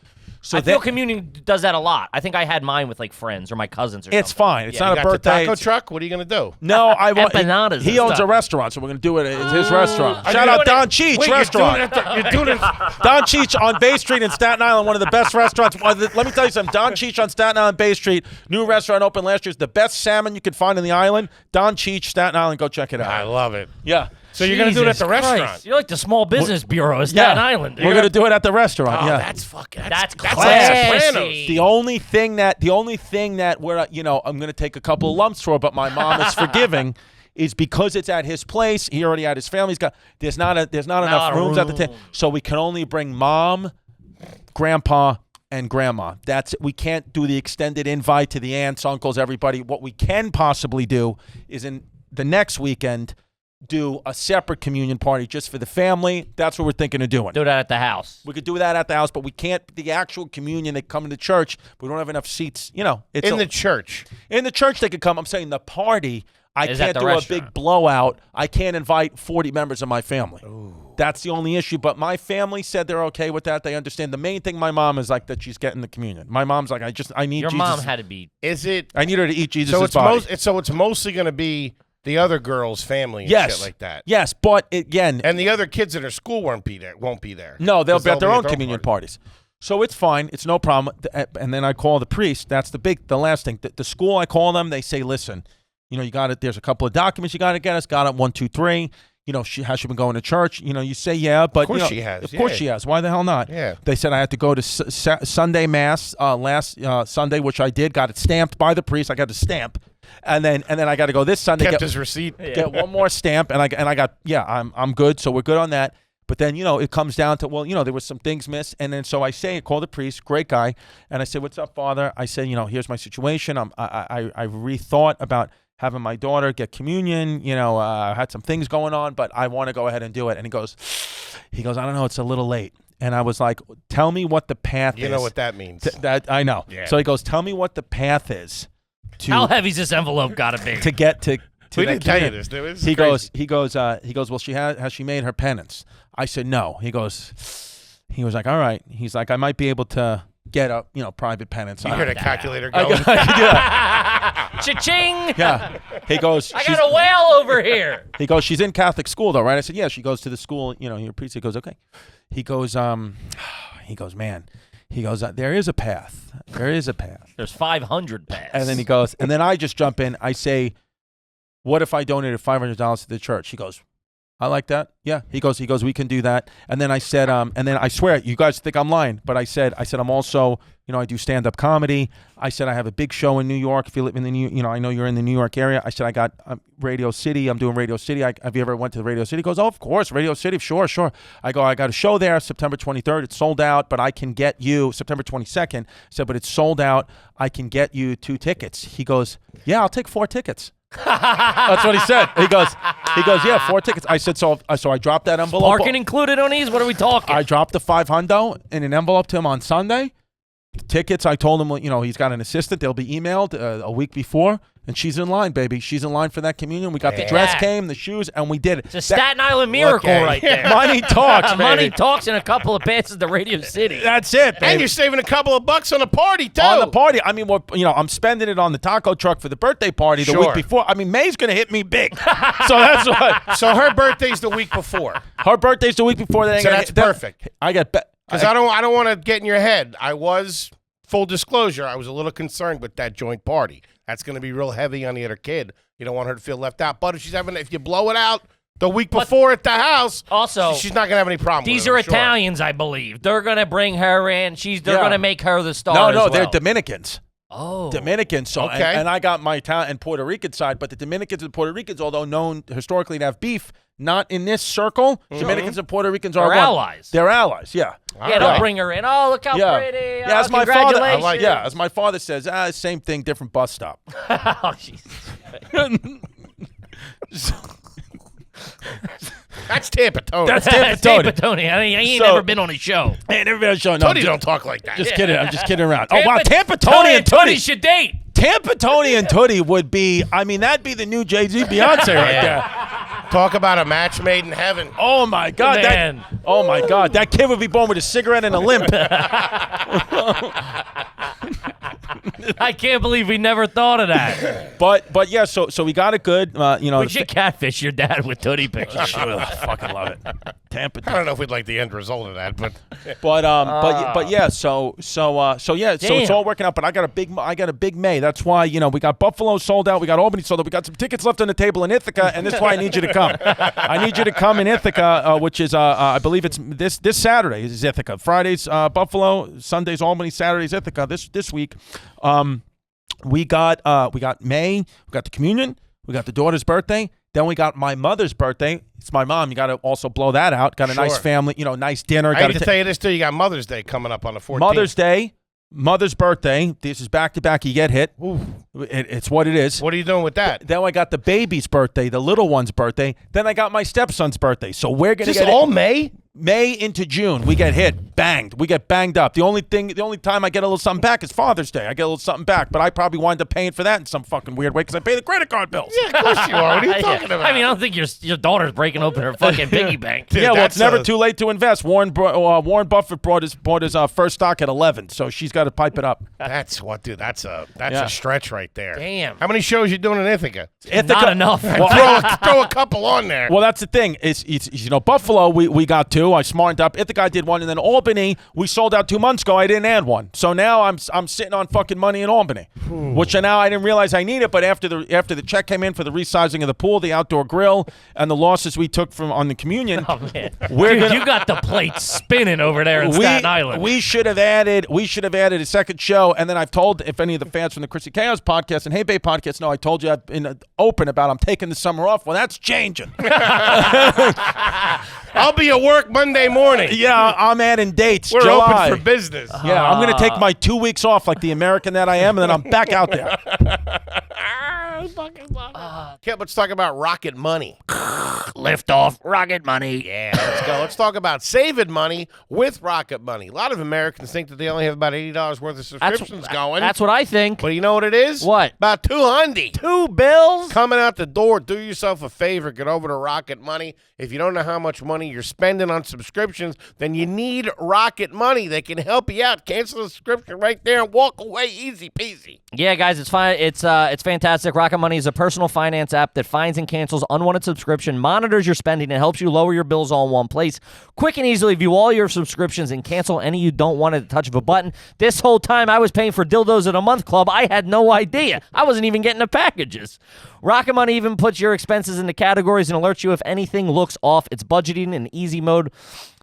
So I feel that- communion does that a lot. I think I had mine with like friends or my cousins or It's something. fine. It's Yeah. not You a got the birthday. taco truck. What are you gonna do? No, I want. Empanadas He and owns a stuff. restaurant, so we're gonna do it at his restaurant. Are Shout you out doing Don it- Cheech Wait, restaurant. You're doing it. Don Cheech on Bay Street in Staten Island, one of the best restaurants. Let me tell you something. Don Cheech on Staten Island, Bay Street, new restaurant opened last year. It's the best salmon you can find in the island. Don Cheech, Staten Island. Go check it I out. love it. Yeah. So you're gonna do it at Jesus the Christ. restaurant. You're like the small business bureau of Staten Island. We're gonna do it at the restaurant. Oh, yeah. that's fucking. That's like classy. Sopranos. The only thing that we're I'm going to take a couple of lumps for, but my mom is forgiving, is because it's at his place. He already had his family. There's not enough rooms at the table, so we can only bring mom, grandpa, and grandma. We can't do the extended invite to the aunts, uncles, everybody. What we can possibly do is in the next weekend do a separate communion party just for the family. That's what we're thinking of doing. Do that at the house. We could do that at the house, but we can't. The actual communion, they come to church. We don't have enough seats. It's In the church. in the church they could come. I'm saying the party. I Is at can't the do restaurant. a big blowout. I can't invite 40 members of my family. Ooh. That's the only issue. But my family said they're okay with that. They understand. The main thing my mom is like that she's getting the communion. My mom's like, I need Your Jesus. mom had to be. Is it? I need her to eat Jesus' So it's body. so it's mostly going to be the other girl's family and Yes. shit like that. Yes, but again, And the other kids at her school won't be there. no, they'll 'Cause be at their be own communion parties. So it's fine. It's no problem. And then I call the priest. That's the last thing. The school, I call them. They say, listen, you got it. There's a couple of documents you got to get us. Got it. 1, 2, 3. Has she been going to church? You say, yeah, but Of course she has. Of course Yeah. she has. Why the hell not? Yeah. They said I had to go to Sunday mass last Sunday, which I did. Got it stamped by the priest. I got a stamp, and then I got to go this Sunday. Kept his receipt. Get one more stamp, and I got I'm good. So we're good on that. But then it comes down to there was some things missed, and then so I call the priest, great guy, and I said, what's up, Father? I said, here's my situation. I rethought about having my daughter get communion. I had some things going on, but I want to go ahead and do it. And he goes, I don't know, it's a little late. And I was like, tell me what the path is. You know what that means. That I know. Yeah. So he goes, tell me what the path is How heavy's this envelope got to be? to get to. We that didn't tell you communion. this, dude. This is He crazy. goes, well, has she made her penance? I said, no. He was like, all right. He's like, I might be able to get a, private penance. You hear the calculator I going. Cha-ching! Yeah. He goes, I got a whale over here. he goes, she's in Catholic school though, right? I said, yeah, she goes to the school, your priest. He goes, okay. He goes, man. He goes, there is a path. There is a path. There's 500 paths. And then he goes, and then I just jump in. I say, what if I donated $500 to the church? He goes, I like that. Yeah. He goes, we can do that. And then I said, and then I swear, you guys think I'm lying, but I said, I'm also, I do stand-up comedy. I said, I have a big show in New York. If you live in the I know you're in the New York area. I said, I got Radio City. I'm doing Radio City. Have you ever went to Radio City? He goes, oh, of course, Radio City. Sure. I go, I got a show there September 23rd. It's sold out, but I can get you September 22nd. I said, but it's sold out. I can get you 2 tickets. He goes, yeah, I'll take 4 tickets. That's what he said. He goes, yeah, 4 tickets. I said, so I dropped that envelope. Parking included on these? What are we talking? I dropped the $500 in an envelope to him on Sunday. Tickets, I told him, he's got an assistant. They'll be emailed a week before, and she's in line, baby. She's in line for that communion. We got the dress came, the shoes, and we did it. It's a Staten Island miracle right there. Money talks, baby. Money talks in a couple of passes to Radio City. That's it, baby. And you're saving a couple of bucks on a party, too. On the party. I mean, I'm spending it on the taco truck for the birthday party the week before. I mean, May's going to hit me big. So that's what. So her birthday's the week before. Her birthday's the week before. So that's perfect. I got. Because I don't want to get in your head. Full disclosure, I was a little concerned with that joint party. That's going to be real heavy on the other kid. You don't want her to feel left out. But if you blow it out the week before at the house, also, she's not going to have any problem these with it, are I'm sure. Italians, I believe. They're going to bring her in. They're going to make her the star No, as well. they're Dominicans. Oh. Dominicans. So, Okay. and I got my Italian and Puerto Rican side, but the Dominicans and Puerto Ricans, although known historically to have beef, not in this circle. Dominicans and Puerto Ricans are They're one. allies. They're allies, yeah. Yeah, they'll bring her in. Oh, look how pretty. Yeah, Oh, as my father, congratulations. as my father says, same thing, different bus stop. Oh, Jesus. That's Tampa Tony. That's That's Tampa Tony. Tampa Tony. I mean, he ain't So- never been on a show. Hey, never been showing. Tony don't talk like that. Just kidding. I'm just kidding around. Oh wow, Tampa Tony and Tony Tootie. should date. Tampa Tony and Tootie would be. I mean, that'd be the new Jay-Z Beyonce right there. Talk about a match made in heaven. Oh my God, Man. oh my God, that kid would be born with a cigarette and a limp. I can't believe we never thought of that. But yeah, so we got it good. We should catfish your dad with Tootie pictures. I fucking love it. Tampa. I don't know if we'd like the end result of that, but But yeah, so it's all working out. But I got a big May. That's why we got Buffalo sold out, we got Albany sold out, we got some tickets left on the table in Ithaca, and that's why I need you to come. I need you to come in Ithaca, which is I believe it's this Saturday is Ithaca. Friday's Buffalo, Sunday's Albany, Saturday's Ithaca. This week, we got May, we got the communion, we got the daughter's birthday. Then we got my mother's birthday. It's my mom. You got to also blow that out. Got a nice family, nice dinner. I hate to tell you this too. You got Mother's Day coming up on the 14th. Mother's Day, Mother's birthday. This is back to back. You get hit. It's what it is. What are you doing with that? Then I got the baby's birthday, the little one's birthday. Then I got my stepson's birthday. So we're gonna Is get this all May? May into June, we get hit, banged. We get banged up. The only time I get a little something back is Father's Day. I get a little something back, but I probably wind up paying for that in some fucking weird way because I pay the credit card bills. Yeah, of course you are. What are you talking about? I mean, I don't think your daughter's breaking open her fucking piggy bank. Dude, Yeah, well, it's that's never too late to invest. Warren Buffett bought his first stock at 11, so she's got to pipe it up. That's what, dude. That's a stretch right there. Damn. How many shows you doing in Ithaca? Not enough. Throw a couple on there. Well, that's the thing. It's Buffalo, we got 2. I smartened up. Ithaca, I did 1, and then Albany, we sold out 2 months ago. I didn't add 1. So now I'm sitting on fucking money in Albany, which now I didn't realize I needed. But after the check came in for the resizing of the pool, the outdoor grill, and the losses we took from on the communion, Oh, man. Dude, you got the plate spinning over there in Staten Island. We should have added a second show, and then I've told, if any of the fans from the Chrissy Chaos podcast and Hey Bay podcast know, I told you I've been open about I'm taking the summer off. Well, that's changing. I'll be at work Monday morning. Yeah, I'm adding dates. We're July. open for business. Yeah, I'm going to take my 2 weeks off like the American that I am, and then I'm back out there. Let's talk about Rocket Money. Lift off Rocket Money. Yeah, let's go. Let's talk about saving money with Rocket Money. A lot of Americans think that they only have about $80 worth of subscriptions going. That's what I think. But you know what it is? What? About $200. 2 bills? Coming out the door. Do yourself a favor. Get over to Rocket Money. If you don't know how much money you're spending on subscriptions, then you need Rocket Money. They can help you out. Cancel the subscription right there and walk away easy peasy. Yeah, guys, it's fine. It's fantastic. Rocket Money is a personal finance app that finds and cancels unwanted subscription, monitors your spending, and helps you lower your bills all in one place. Quick and easily view all your subscriptions and cancel any you don't want at the touch of a button. This whole time I was paying for Dildos at a Month Club, I had no idea. I wasn't even getting the packages. Rocket Money even puts your expenses into categories and alerts you if anything looks off. It's budgeting in easy mode.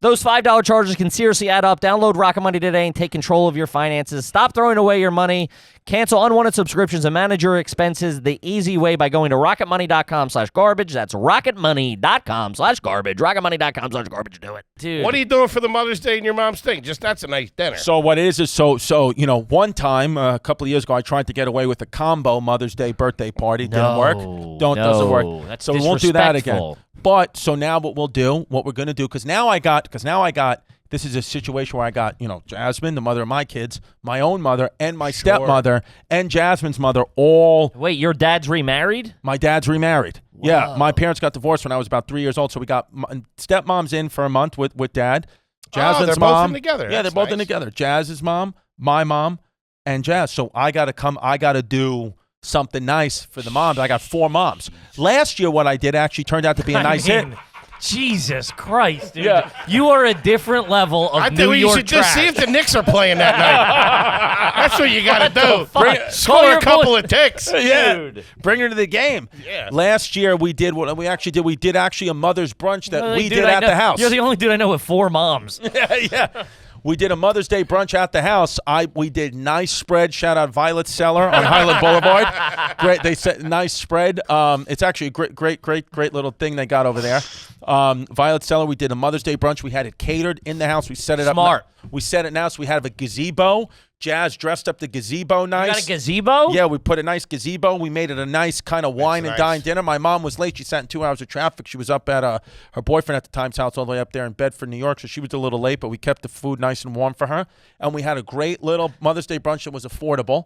Those $5 charges can seriously add up. Download Rocket Money today and take control of your finances. Stop throwing away your money. Cancel unwanted subscriptions and manage your expenses the easy way by going to rocketmoney.com/garbage. That's rocketmoney.com/garbage. Rocketmoney.com/garbage. Do it. Dude. What are you doing for the Mother's Day and your mom's thing? Just that's a nice dinner. So what it is one time a couple of years ago I tried to get away with a combo Mother's Day birthday party. Didn't work. Doesn't work. That's so we won't do that again. disrespectful. But so now what we're going to do, because now I got, this is a situation where I got, Jasmine, the mother of my kids, my own mother, and my stepmother, and Jasmine's mother, all. Wait, your dad's remarried? My dad's remarried. Whoa. Yeah, my parents got divorced when I was about 3 years old, so we got stepmom's in for a month with dad. Jasmine's they're mom. both in together. Yeah, That's they're both in nice. together. Jazz's mom, my mom, and Jazz. So I got to do something nice for the moms. I got 4 moms. Last year, what I did actually turned out to be a nice hit. Jesus Christ, dude. Yeah. You are a different level of I New think you York should just see trash. if the Knicks are playing that night. That's what you got to do. fuck? Score Call a your couple boy- of ticks. Dude. Bring her to the game. Yeah. Last year we did what we actually did. We did actually a mother's brunch that we Dude, did I at know- the house. You're the only dude I know with 4 moms. Yeah. We did a Mother's Day brunch at the house. We did nice spread. Shout out Violet Cellar on Highland Boulevard. Great, they said nice spread. It's actually a great little thing they got over there. Violet Cellar. We did a Mother's Day brunch. We had it catered in the house. We set it up. Smart. We set it now, so we have a gazebo. Jazz dressed up the gazebo nice. You got a gazebo? Yeah, we put a nice gazebo. We made it a nice kind of wine and nice. dine dinner. My mom was late. She sat in 2 hours of traffic. She was up at her boyfriend at the time's house all the way up there in Bedford, New York, so she was a little late, but we kept the food nice and warm for her. And we had a great little Mother's Day brunch that was affordable.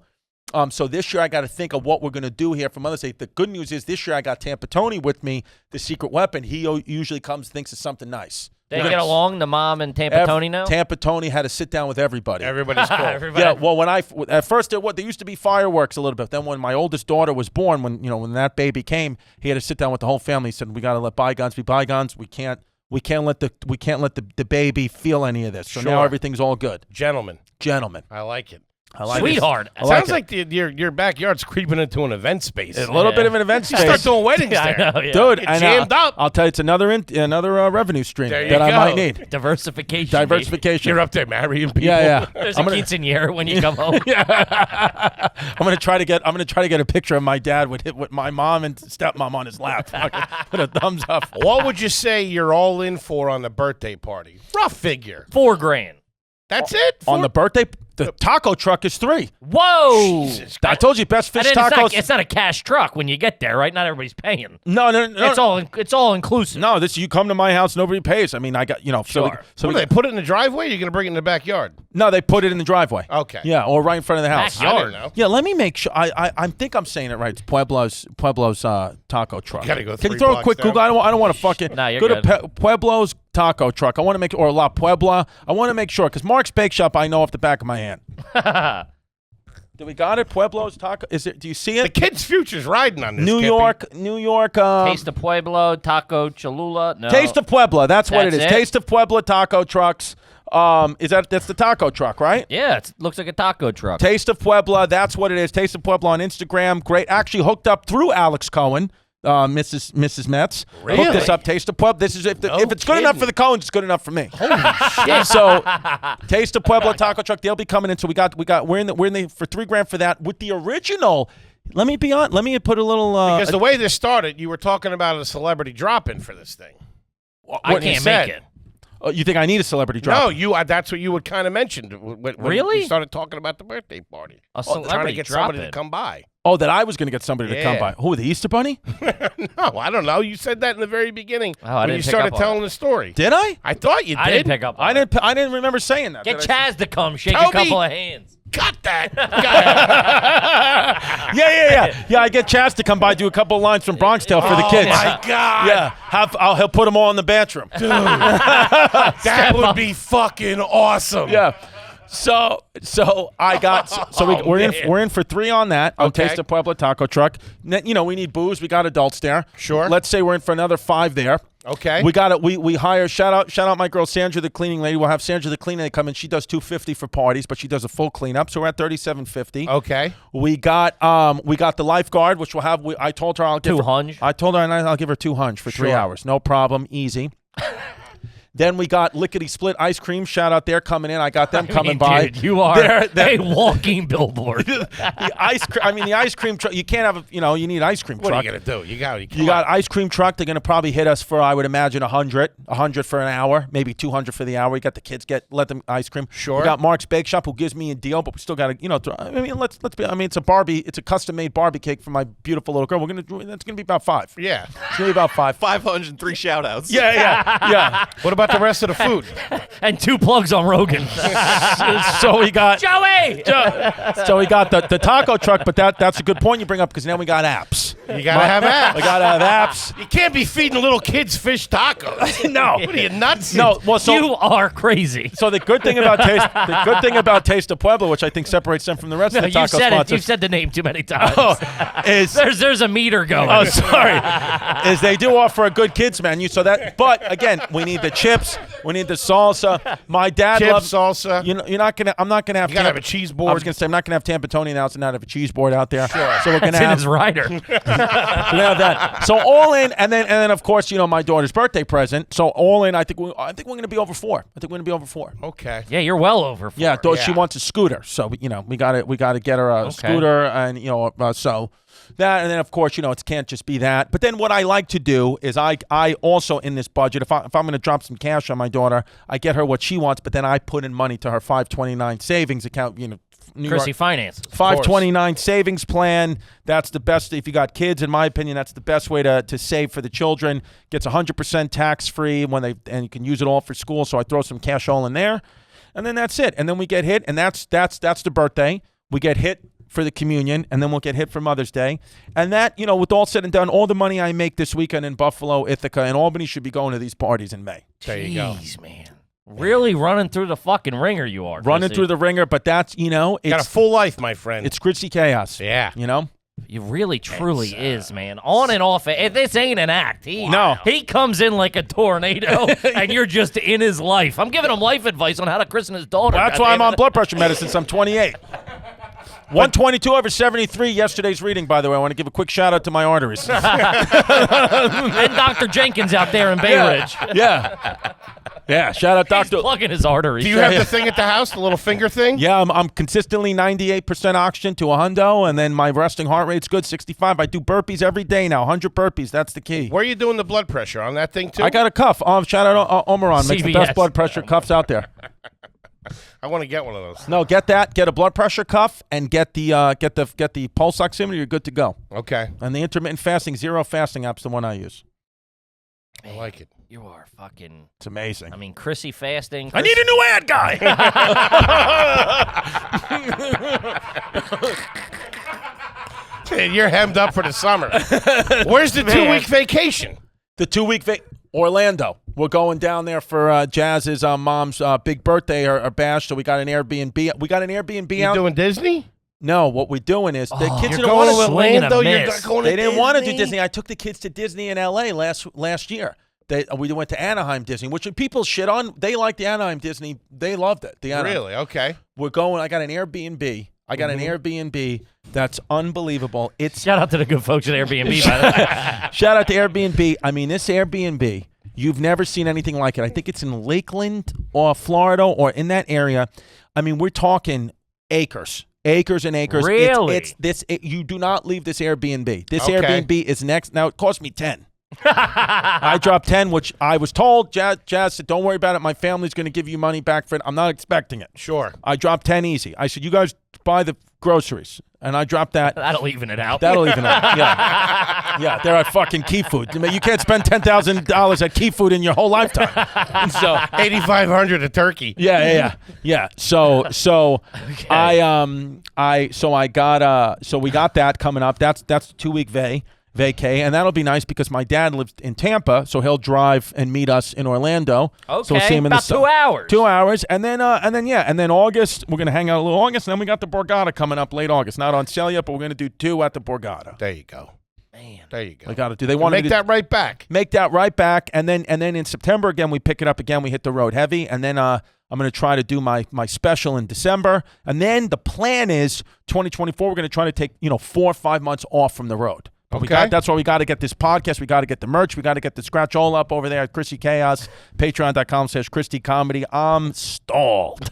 So this year I got to think of what we're going to do here for Mother's Day. The good news is this year I got Tampa Tony with me, the secret weapon. He usually comes and thinks of something nice. They get along, the mom and Tampa Tony now? Tampa Tony had to sit down with everybody. Everybody's cool. Everybody. Yeah, well, at first there used to be fireworks a little bit. Then when my oldest daughter was born, when that baby came, he had to sit down with the whole family. He said, "We got to let bygones be bygones. We can't let the baby feel any of this." So now Sure. everything's all good. Gentlemen, I like it. Sweetheart. I like Sounds like your backyard's creeping into an event space. a little bit of an event You space. start doing weddings Yeah, there. I know, yeah. Dude, Get and, jammed up. I'll tell you, it's another revenue stream There you that I go. might need. Diversification. Diversification. You're up there marrying people. Yeah. There's a quinceañera when you come home. I'm gonna try to get a picture of my dad with my mom and stepmom on his lap. With a thumbs up. What would you say you're all in for on the birthday party? Rough figure. $4,000. That's it? On the birthday, the taco truck is $3. Whoa! I told you, best fish And tacos. it's not a cash truck when you get there, right? Not everybody's paying. No. It's all inclusive. No, you come to my house, nobody pays. I mean, I got, Sure. So they put it in the driveway? You're going to bring it in the backyard? No, they put it in the driveway. Okay. Yeah, or right in front of the house. Backyard. I don't know. Yeah, let me make sure. I think I'm saying it right. It's Pueblo's taco truck. You gotta go Can you 3 throw a blocks quick down. Google? I don't want to fucking Nah, you're go good. to Pueblo's taco truck. I want to make or La Puebla. I want to make sure because Mark's Bake Shop I know off the back of my hand. Do we got it? Pueblo's taco. Is it? Do you see The it? kid's future's riding on this. New Kippy. York. Taste of Pueblo, Taco Cholula. No. Taste of Puebla. That's what it That's is. it? Taste of Puebla taco trucks. That's the taco truck, right? Yeah, it looks like a taco truck. Taste of Puebla. That's what it is. Taste of Puebla on Instagram. Great. Actually hooked up through Alex Cohen. Mrs. Metz Really? hooked us up. Taste of Puebla. This is if it's good enough kidding. for the Cohens, it's good enough for me. Holy shit. So, Taste of Puebla taco truck. They'll be coming in. So we're in the for $3,000 for that with the original. Let me put a little. Because the way this started, you were talking about a celebrity drop-in for this thing. I what you can't said. make it. You think I need a celebrity drop? No, that's what you would kind of mentioned when Really? you started talking about the birthday party. A Trying to celebrity get drop somebody to in. come by. Oh, that I was going to get somebody to come Yeah. by. Who, the Easter Bunny? No, I don't know. You said that in the very beginning Oh, I when didn't you pick started up on telling the story. Did I? I thought you did. I didn't pick up. On it. I didn't remember saying that. Get Did I? Chaz to come, shake Toby! a couple of hands. Got that. Got it. Yeah, I get Chaz to come by, do a couple of lines from Bronx Tale for the kids. Oh, my God. Yeah, he'll put them all in the bathroom. That would be fucking awesome. Yeah. So I got we're in for 3 on that on Okay. Taste of Puebla taco truck. We need booze. We got adults there. Sure. Let's say we're in for another 5 there. Okay. We got it. We hire shout out my girl Sandra, the cleaning lady. We'll have Sandra the cleaning lady come in. She does $250 for parties, but she does a full cleanup, so we're at $37.50. Okay. We got the lifeguard, which we'll have. I told her I'll give her 200. I told her I'll give her 200 for 3 Sure. hours. No problem, easy. Then we got Lickety Split Ice Cream. Shout out there coming in. I got them coming by. Dude, you are a walking billboard. The ice cream truck. You can't have you need ice cream What truck. are you going to do? You got ice cream truck. They're gonna probably hit us for I would imagine 100 for an hour, maybe 200 for the hour. You got the kids let them ice cream. Sure. We got Mark's Bake Shop who gives me a deal, but we still got to let's be. It's a Barbie. It's a custom made Barbie cake for my beautiful little girl. That's gonna be about 5. Yeah. It's gonna be about 5. 503 shout outs. Yeah. What about the rest of the food? And 2 plugs on Rogan. So we got Joey! so we got the taco truck, but that's a good point you bring up because now we got apps. You got to have apps. We gotta have apps. You can't be feeding little kids fish tacos. No. What are you, nuts? No, well, so You are crazy. So the good thing about Taste of Puebla, which I think separates them from the rest of the You taco said it. sponsors, You've said the name too many times. is There's a meter going. oh sorry, is they do offer a good kids menu. So that, but again, we need the chips, we need the salsa. My dad Chips, loves salsa. You're not gonna. I'm not gonna have. You gotta have a cheese board. I was gonna say I'm not gonna have Tampatoni in the house and not have a cheese board out there. Sure. So we're gonna It's in have. his rider. We're gonna have that. So all in, and then of course my daughter's birthday present. So all in, I think we're gonna be over 4. I think we're gonna be over 4. Okay. Yeah, you're well over. Yeah, four. she wants a scooter, so we gotta get her a scooter, and so that, and then of course it can't just be that. But then what I like to do is I also in this budget, if I'm gonna drop some cash on my daughter, I get her what she wants, but then I put in money to her 529 savings account. New Chrissy York, Finances. 529 savings plan. That's the best. If you got kids, in my opinion, that's the best way to save for the children. Gets 100% tax free and you can use it all for school. So I throw some cash all in there. And then that's it. And then we get hit, and that's the birthday. We get hit for the communion, and then we'll get hit for Mother's Day. And that, with all said and done, all the money I make this weekend in Buffalo, Ithaca, and Albany should be going to these parties in May. There you go. Jeez, man. Really running through the fucking ringer you are. Running Chrissy. through the ringer, but that's, You got a it's full life, my friend. it's gritty chaos. Yeah. He really, truly is, man. On and off. This ain't an act. No. He comes in like a tornado, and you're just in his life. I'm giving him life advice on how to christen his daughter. Well, that's why I'm goddammit. on blood pressure medicine since I'm 28. 122 over 73, yesterday's reading, by the way. I want to give a quick shout out to my arteries. And Dr. Jenkins out there in Bay Ridge. Yeah, shout out He's Dr. plugging his arteries. Do you have the thing at the house, the little finger thing? Yeah, I'm consistently 98% oxygen to a hundo, and then my resting heart rate's good, 65. I do burpees every day now, 100 burpees. That's the key. Where are you doing the blood pressure? On that thing, too? I got a cuff. Shout out Omeron. Makes the CVS. best blood pressure cuffs out there. I want to get one of those. No, get that. Get a blood pressure cuff and get the pulse oximeter. You're good to go. Okay. And the intermittent fasting, zero fasting app's the one I use. I like it. You are fucking. It's amazing. I mean, Chrissy fasting. I need a new ad guy. You're hemmed up for the summer. Where's the 2-week vacation? The 2-week Orlando. We're going down there for Jazz's mom's big birthday or bash. So we got an Airbnb. We got an Airbnb You out. doing Disney? No, what we're doing is the kids You're didn't going want to to. Orlando. You're miss. going to They didn't want to do Disney. I took the kids to Disney in L.A. last year. We went to Anaheim Disney, which people shit on. They liked the Anaheim Disney. They loved it. The Anaheim. Really? Okay. We're going. I got an Airbnb. An Airbnb that's unbelievable. It's Shout out to the good folks at Airbnb, by the way. shout out to Airbnb. I mean, this Airbnb, you've never seen anything like it. I think it's in Lakeland or Florida or in that area. I mean, we're talking acres and acres. Really? You do not leave this Airbnb. This Okay. Airbnb is next. Now, it cost me 10. I dropped 10, which I was told. Jazz said, don't worry about it. My family's going to give you money back for it. I'm not expecting it. Sure. I dropped 10 easy. I said, you guys buy the groceries. And I dropped that. That'll even it out. That'll even out. Yeah. Yeah, they're at fucking Key Food. You can't spend $10,000 at Key Food in your whole lifetime. So $8,500 a turkey. yeah. So we got that coming up. That's the 2-week vacay, and that'll be nice because my dad lives in Tampa, so he'll drive and meet us in Orlando. Okay, so we'll see him in about 2 hours. 2 hours, and then August we're gonna hang out a little August, and then we got the Borgata coming up late August. Not on sale yet, but we're gonna do 2 at the Borgata. There you go. Man. There you go. I got to do. They want Make that right back. Make that right back, and then in September again we pick it up again. We hit the road heavy, and then I'm going to try to do my special in December, and then the plan is 2024. We're going to try to take 4 or 5 months off from the road. But Okay. that's why we got to get this podcast. We got to get the merch. We got to get the scratch all up over there at Chrissy Chaos, patreon.com/Christy Comedy. I'm stalled.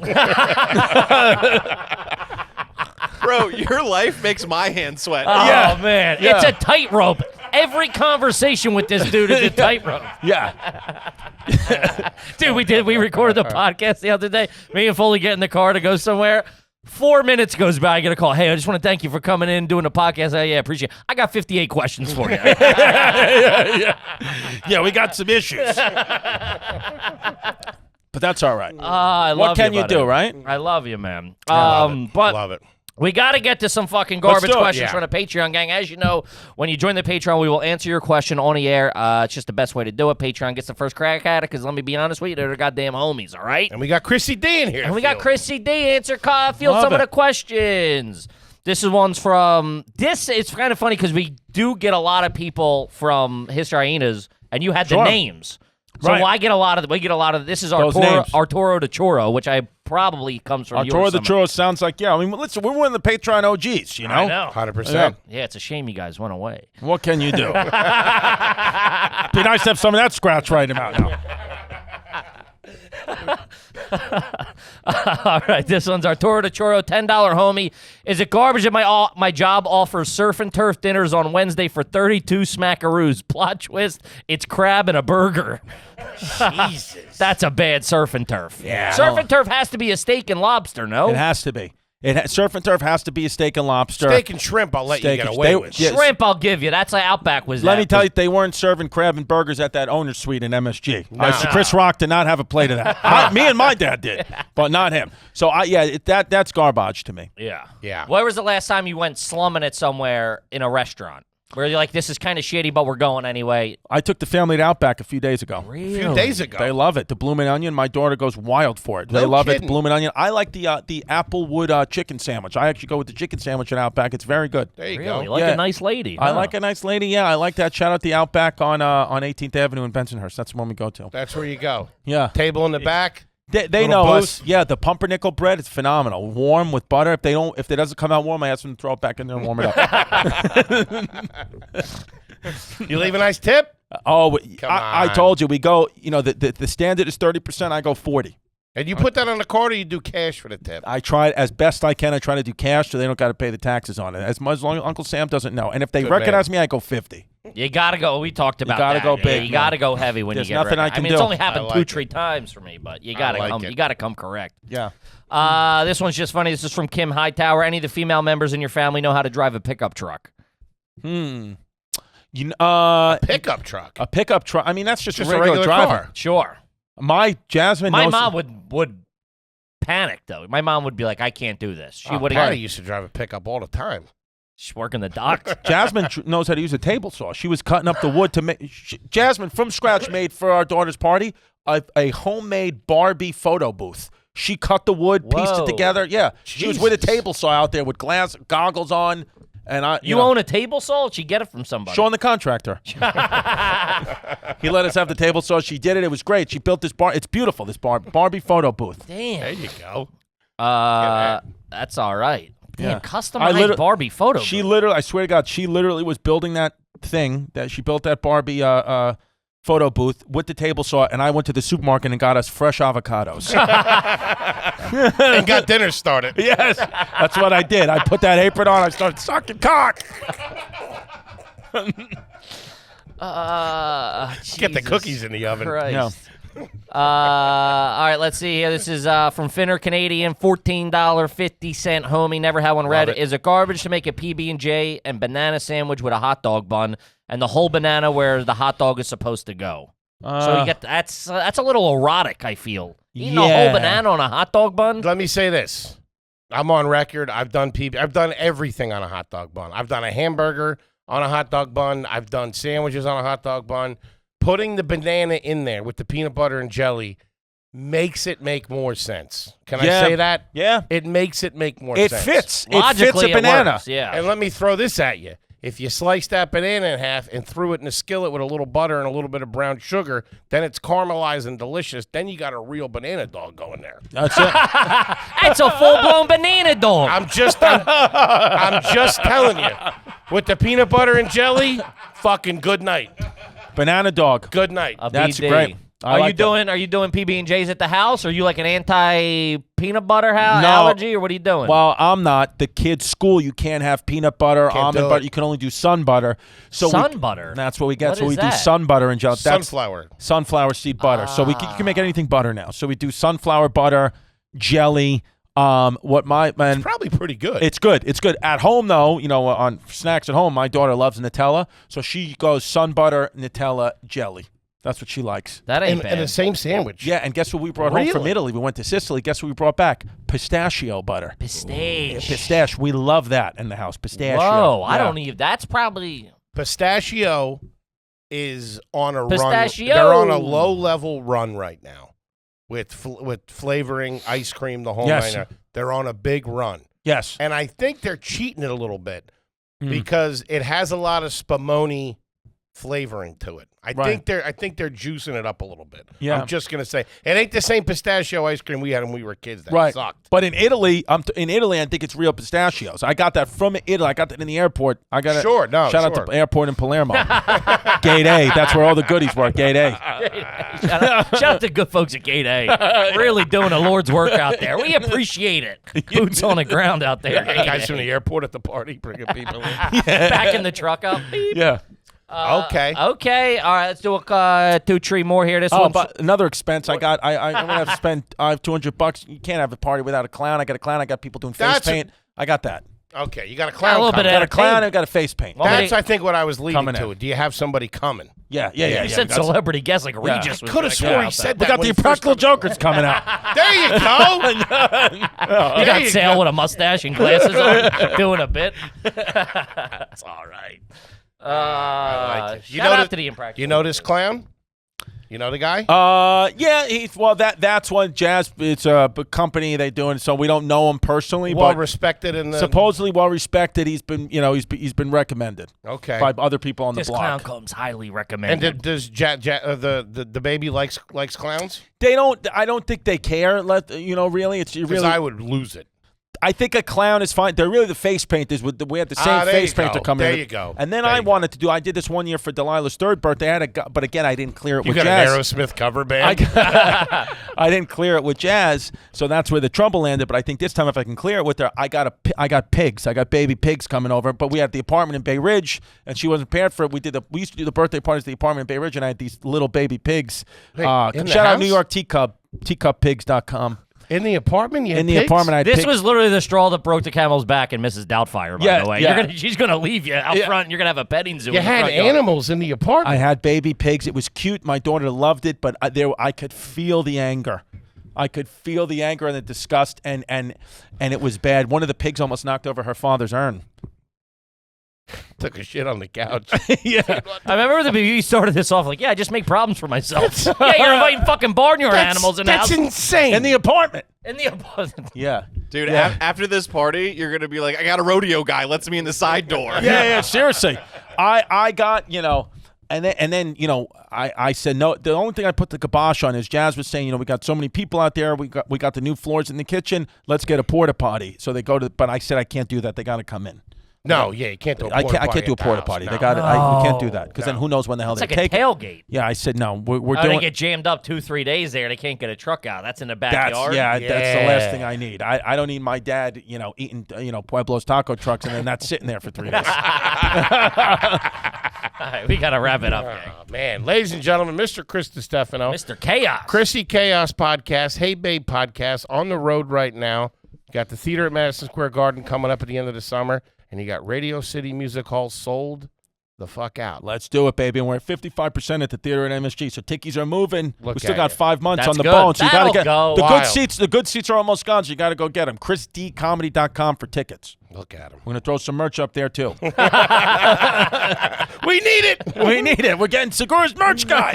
Bro, your life makes my hands sweat. Yeah. Oh, man. Yeah. It's a tightrope. Every conversation with this dude is a tightrope. Yeah. Dude, we recorded the podcast the other day. Me and Foley get in the car to go somewhere. 4 minutes goes by. I get a call. Hey, I just want to thank you for coming in, doing the podcast. Yeah, appreciate it. I got 58 questions for you. Yeah, we got some issues. But that's all right. I love What can you buddy. do, right? I love you, man. Love But it. we got to get to some fucking garbage do it. questions Yeah. from the Patreon gang. As you know, when you join the Patreon, we will answer your question on the air. It's just the best way to do it. Patreon gets the first crack at it because let me be honest with you, they're the goddamn homies, all right? And we got Chrissy D in here. And we got Chrissy D field Love some of it. the questions. This is one's from this. It's kind of funny because we do get a lot of people from History Hyenas, and you had the Sure. names. So Right. we get a lot of this is Those names. Arturo de Choro, which I probably comes from Arturo yours the somehow. Churro sounds like, yeah. I mean, listen, we're one of the Patreon OGs, you know? I know. 100%. Yeah, it's a shame you guys went away. What can you do? Be nice to have some of that scratch right about now. All right, this one's Arturo de Choro, $10 homie. Is it garbage that my job offers surf and turf dinners on Wednesday for 32 smackaroos? Plot twist, it's crab and a burger. Jesus. That's a bad surf and turf. Yeah. Surf and turf has to be a steak and lobster, no? It has to be. Surf and turf has to be a steak and lobster. Steak and shrimp, I'll let you Steak get and- away they- with. yeah. Shrimp, I'll give you. That's like Outback was Let that. me tell you, they weren't serving crab and burgers at that owner's suite in MSG. Chris Rock did not have a plate of that. Me and my dad did, but not him. So, that's garbage to me. Yeah. Yeah. Where was the last time you went slumming it somewhere in a restaurant? Where you're like, this is kind of shitty, but we're going anyway. I took the family to Outback a few days ago. A few days ago. They love it. The Bloomin' Onion. My daughter goes wild for it. They No love it. kidding. The Bloomin' Onion. I like the Applewood chicken sandwich. I actually go with the chicken sandwich at Outback. It's very good. There you Really? go. Like Yeah. a nice lady. I huh? like a nice lady. Yeah, I like that. Shout out the Outback on 18th Avenue in Bensonhurst. That's the one we go to. That's where you go. Yeah. Table in the back. They Little know booth. us. Yeah, the pumpernickel bread is phenomenal. Warm with butter. If it doesn't come out warm, I ask them to throw it back in there and warm it up. You leave a nice tip? Oh, Come I on. told you we go. You know, the standard is 30%. I go 40. And you put that on the card, or you do cash for the tip? I try as best I can. I try to do cash so they don't got to pay the taxes on it. As much as long as Uncle Sam doesn't know. And if they recognize me, I go 50. You got to go. We talked about gotta that. go big, You man. got to go heavy when There's you get nothing ready. I can mean, it's do. only happened I like 2-3 times for me, but you got to like come. it. You got to come correct. Yeah. This one's just funny. This is from Kim Hightower. Any of the female members in your family know how to drive a pickup truck? Pickup truck. A pickup truck. I mean, that's just a Just a regular, regular driver. car. Sure. My Jasmine My knows. mom would panic though. My mom would be like, "I can't do this." She would Patty have. used to drive a pickup all the time. She's working the docks. Jasmine knows how to use a table saw. She was cutting up the wood to make. Jasmine, from scratch, made for our daughter's party a homemade Barbie photo booth. She cut the wood, pieced Whoa. it together. Yeah, she was with a Jesus. table saw out there with glass goggles on, and I. You know, own a table saw? Did she get it from somebody? Sean the contractor. He let us have the table saw. She did it. It was great. She built this bar. It's beautiful. This Barbie photo booth. Damn. There you go. That's all right. Damn, Yeah. customized Barbie photo. She booth. literally, I swear to God, she literally was building that thing. That she built that Barbie photo booth with the table saw, and I went to the supermarket and got us fresh avocados. And got dinner started. Yes, that's what I did. I put that apron on. I started sucking cock. Get the Jesus cookies in the oven. Christ. No. All right, let's see here. This is from Finner Canadian, $14.50 homie. Never had one read. Love it. Is it garbage to make a PB&J and banana sandwich with a hot dog bun and the whole banana where the hot dog is supposed to go? So you get that's a little erotic, I feel. Eating a whole Yeah. banana on a hot dog bun. Let me say this. I'm on record. I've done everything on a hot dog bun. I've done a hamburger on a hot dog bun. I've done sandwiches on a hot dog bun. Putting the banana in there with the peanut butter and jelly makes it make more sense. Can Yeah. I say that? Yeah, It makes it make more it sense. fits. It fits Logically, a banana. It works, yeah. And let me throw this at you. If you slice that banana in half and threw it in a skillet with a little butter and a little bit of brown sugar, then it's caramelized and delicious. Then you got a real banana dog going there. That's it. That's a full-blown banana dog. I'm just telling you. With the peanut butter and jelly, fucking good night. Banana dog. Good night. A That's BD. great. I like that. Are you doing PB&Js at the house? Or are you like an anti-peanut butter allergy, or what are you doing? Well, I'm not. The kids' school, you can't have peanut butter, Can't almond do butter. it. You can only do sun butter. So Sun butter? That's what we get. What so is we that? do sun butter and jelly. That's Sunflower. sunflower seed butter. So you can make anything butter now. So we do sunflower butter, jelly. It's probably pretty good. It's good. It's good. At home, though, on snacks at home, my daughter loves Nutella. So she goes sun butter, Nutella, jelly. That's what she likes. that ain't in the bad. same sandwich. Yeah, and guess what we brought home from Really? Italy? We went to Sicily. Guess what we brought back? Pistachio butter. Pistache. Pistachio. We love that in the house. Pistachio. Whoa, I Yeah. don't even. That's probably. Pistachio is on a Pistachio. run. They're on a low-level run right now with flavoring, ice cream, the whole Yes. nine. They're on a big run. Yes. And I think they're cheating it a little bit because it has a lot of spumoni flavoring to it. I think they're juicing it up a little bit. Yeah. I'm just gonna say it ain't the same pistachio ice cream we had when we were kids. That Right. sucked. But in Italy, I think it's real pistachios. I got that from Italy. I got that in the airport. I got it. Sure, no, Shout out sure. to airport in Palermo. Gate A. That's where all the goodies were. Gate A. Shout out to good folks at Gate A. Really doing the Lord's work out there. We appreciate it. Boots on the ground out there. Guys from the airport at the party bringing people in. Backing the truck up. Beep. Yeah. Okay. Okay. All right. Let's do a 2 more here. This Oh, one's but another expense I got. I'm gonna have to spend $200. You can't have a party without a clown. I got a clown. I got people doing face That's a- paint. I got that. Okay, you got a a clown. little bit coming. I got a entertainment. clown. I got a face paint. Well, That's, I think, what I was leading Coming to. in. Do you have somebody coming? Yeah. you said That's- celebrity guest like Regis. was Could gonna have come swore out he there. said We that. got when the he first Impractical started. Jokers coming out. There you go. You There got you Sale go. with a mustache and glasses on, doing a bit. That's all right. I like it. Shout out to the Impractical. You know this clown? You know the guy? Yeah. That's one jazz. It's a company they doing. So we don't know him personally, Well but respected in the. supposedly well respected. He's been, he's been recommended Okay. by other people on This the clown block. comes highly And recommended. does the baby likes clowns? They don't. I don't think they care. Really, it's Because really. I would lose it. I think a clown is fine. They're really the face painters. We had the same there face you go. painter coming in. There you go. And then There I you go. wanted to do. I did this one year for Delilah's 3rd birthday. But again, I didn't clear it You with got Jazz. an Aerosmith cover band? I didn't clear it with Jazz, so that's where the trouble landed. But I think this time, if I can clear it with her, I got pigs. I got baby pigs coming over. But we had the apartment in Bay Ridge, and she wasn't prepared for it. We used to do the birthday parties at the apartment in Bay Ridge, and I had these little baby pigs. Hey, in the shout out house? New York teacuppigs.com. In the apartment? You had In the pigs? apartment, I had This pigs. was literally the straw that broke the camel's back in Mrs. Doubtfire, by Yeah, the way. yeah. She's going to leave you out front, and you're going to have a petting zoo. You in the had front yard. animals in the apartment. I had baby pigs. It was cute. My daughter loved it, but I could feel the anger. I could feel the anger and the disgust, and it was bad. One of the pigs almost knocked over her father's urn. Took a shit on the couch. Yeah. I remember the BB started this off like, I just make problems for myself. Yeah, you're inviting fucking barnyard animals in the house. That's insane. In the apartment. In the apartment. Yeah. Dude, Yeah. after this party, you're going to be like, I got a rodeo guy. Lets me in the side door. Yeah, seriously. I got, and then I said no. The only thing I put the kibosh on is Jazz was saying, we got so many people out there. We got the new floors in the kitchen. Let's get a porta potty. So they go to, but I said I can't do that. They got to come in. No, you can't do a I porta can't do a potty porta at the potty. house. They got it. We can't do that because then No. who knows when the hell It's they like a take it. tailgate. Yeah, I said no. We're They doing. get jammed up 2-3 days there. They can't get a truck out. That's in the That's backyard. that's the last Yeah. thing I need. I don't need my dad, eating Pueblo's taco trucks and then that's sitting there for 3 days. All right, we got to wrap it up, gang. Oh, man. Ladies and gentlemen, Mr. Chris Distefano. Mr. Chaos. Chrissy Chaos Podcast, Hey Babe Podcast, on the road right now. Got the theater at Madison Square Garden coming up at the end of the summer, and you got Radio City Music Hall sold the fuck out. Let's do it, baby. And we're at 55% at the theater at MSG, so tickies are moving. Look We still at got ya. 5 months That's on the good. bone, so you That'll got to get go. the Wild. good seats. The good seats are almost gone, so you got to go get them. ChrisDComedy.com for tickets. Look at him. We're gonna throw some merch up there too. We need it. We need it. We're getting Segura's merch guy.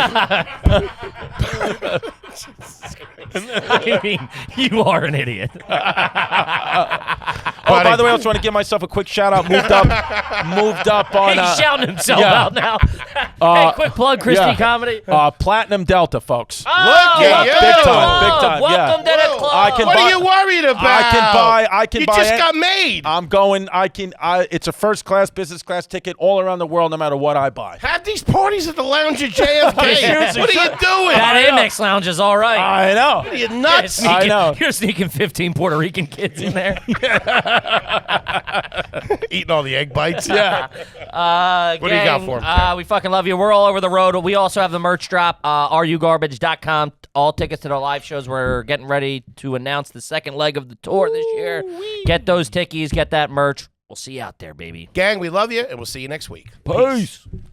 I mean, you are an idiot. Oh, by the way, I also want to give myself a quick shout out. Moved up on. He's shouting himself yeah. out now. Hey, quick plug, Christy yeah. Comedy. Platinum Delta, folks. Oh, at welcome you. to Big the time, big club. time, Welcome yeah. to the club. I can What buy- are you worried about? I can You buy just it. got made. I'm going. It's a first class, business class ticket all around the world, no matter what I buy. Have these parties at the lounge at JFK. Seriously, What are you doing? That Amex lounge is all right. I know. Are you nuts? Sneaking- I know. You're sneaking 15 Puerto Rican kids in there. Eating all the egg bites. Yeah. What do you got for 'em, Ken? We fucking love you. We're all over the road. We also have the merch drop, rugarbage.com. All tickets to our live shows. We're getting ready to announce the second leg of the tour this year. Get those tickies. Get that merch. We'll see you out there, baby. Gang, we love you, and we'll see you next week. Peace.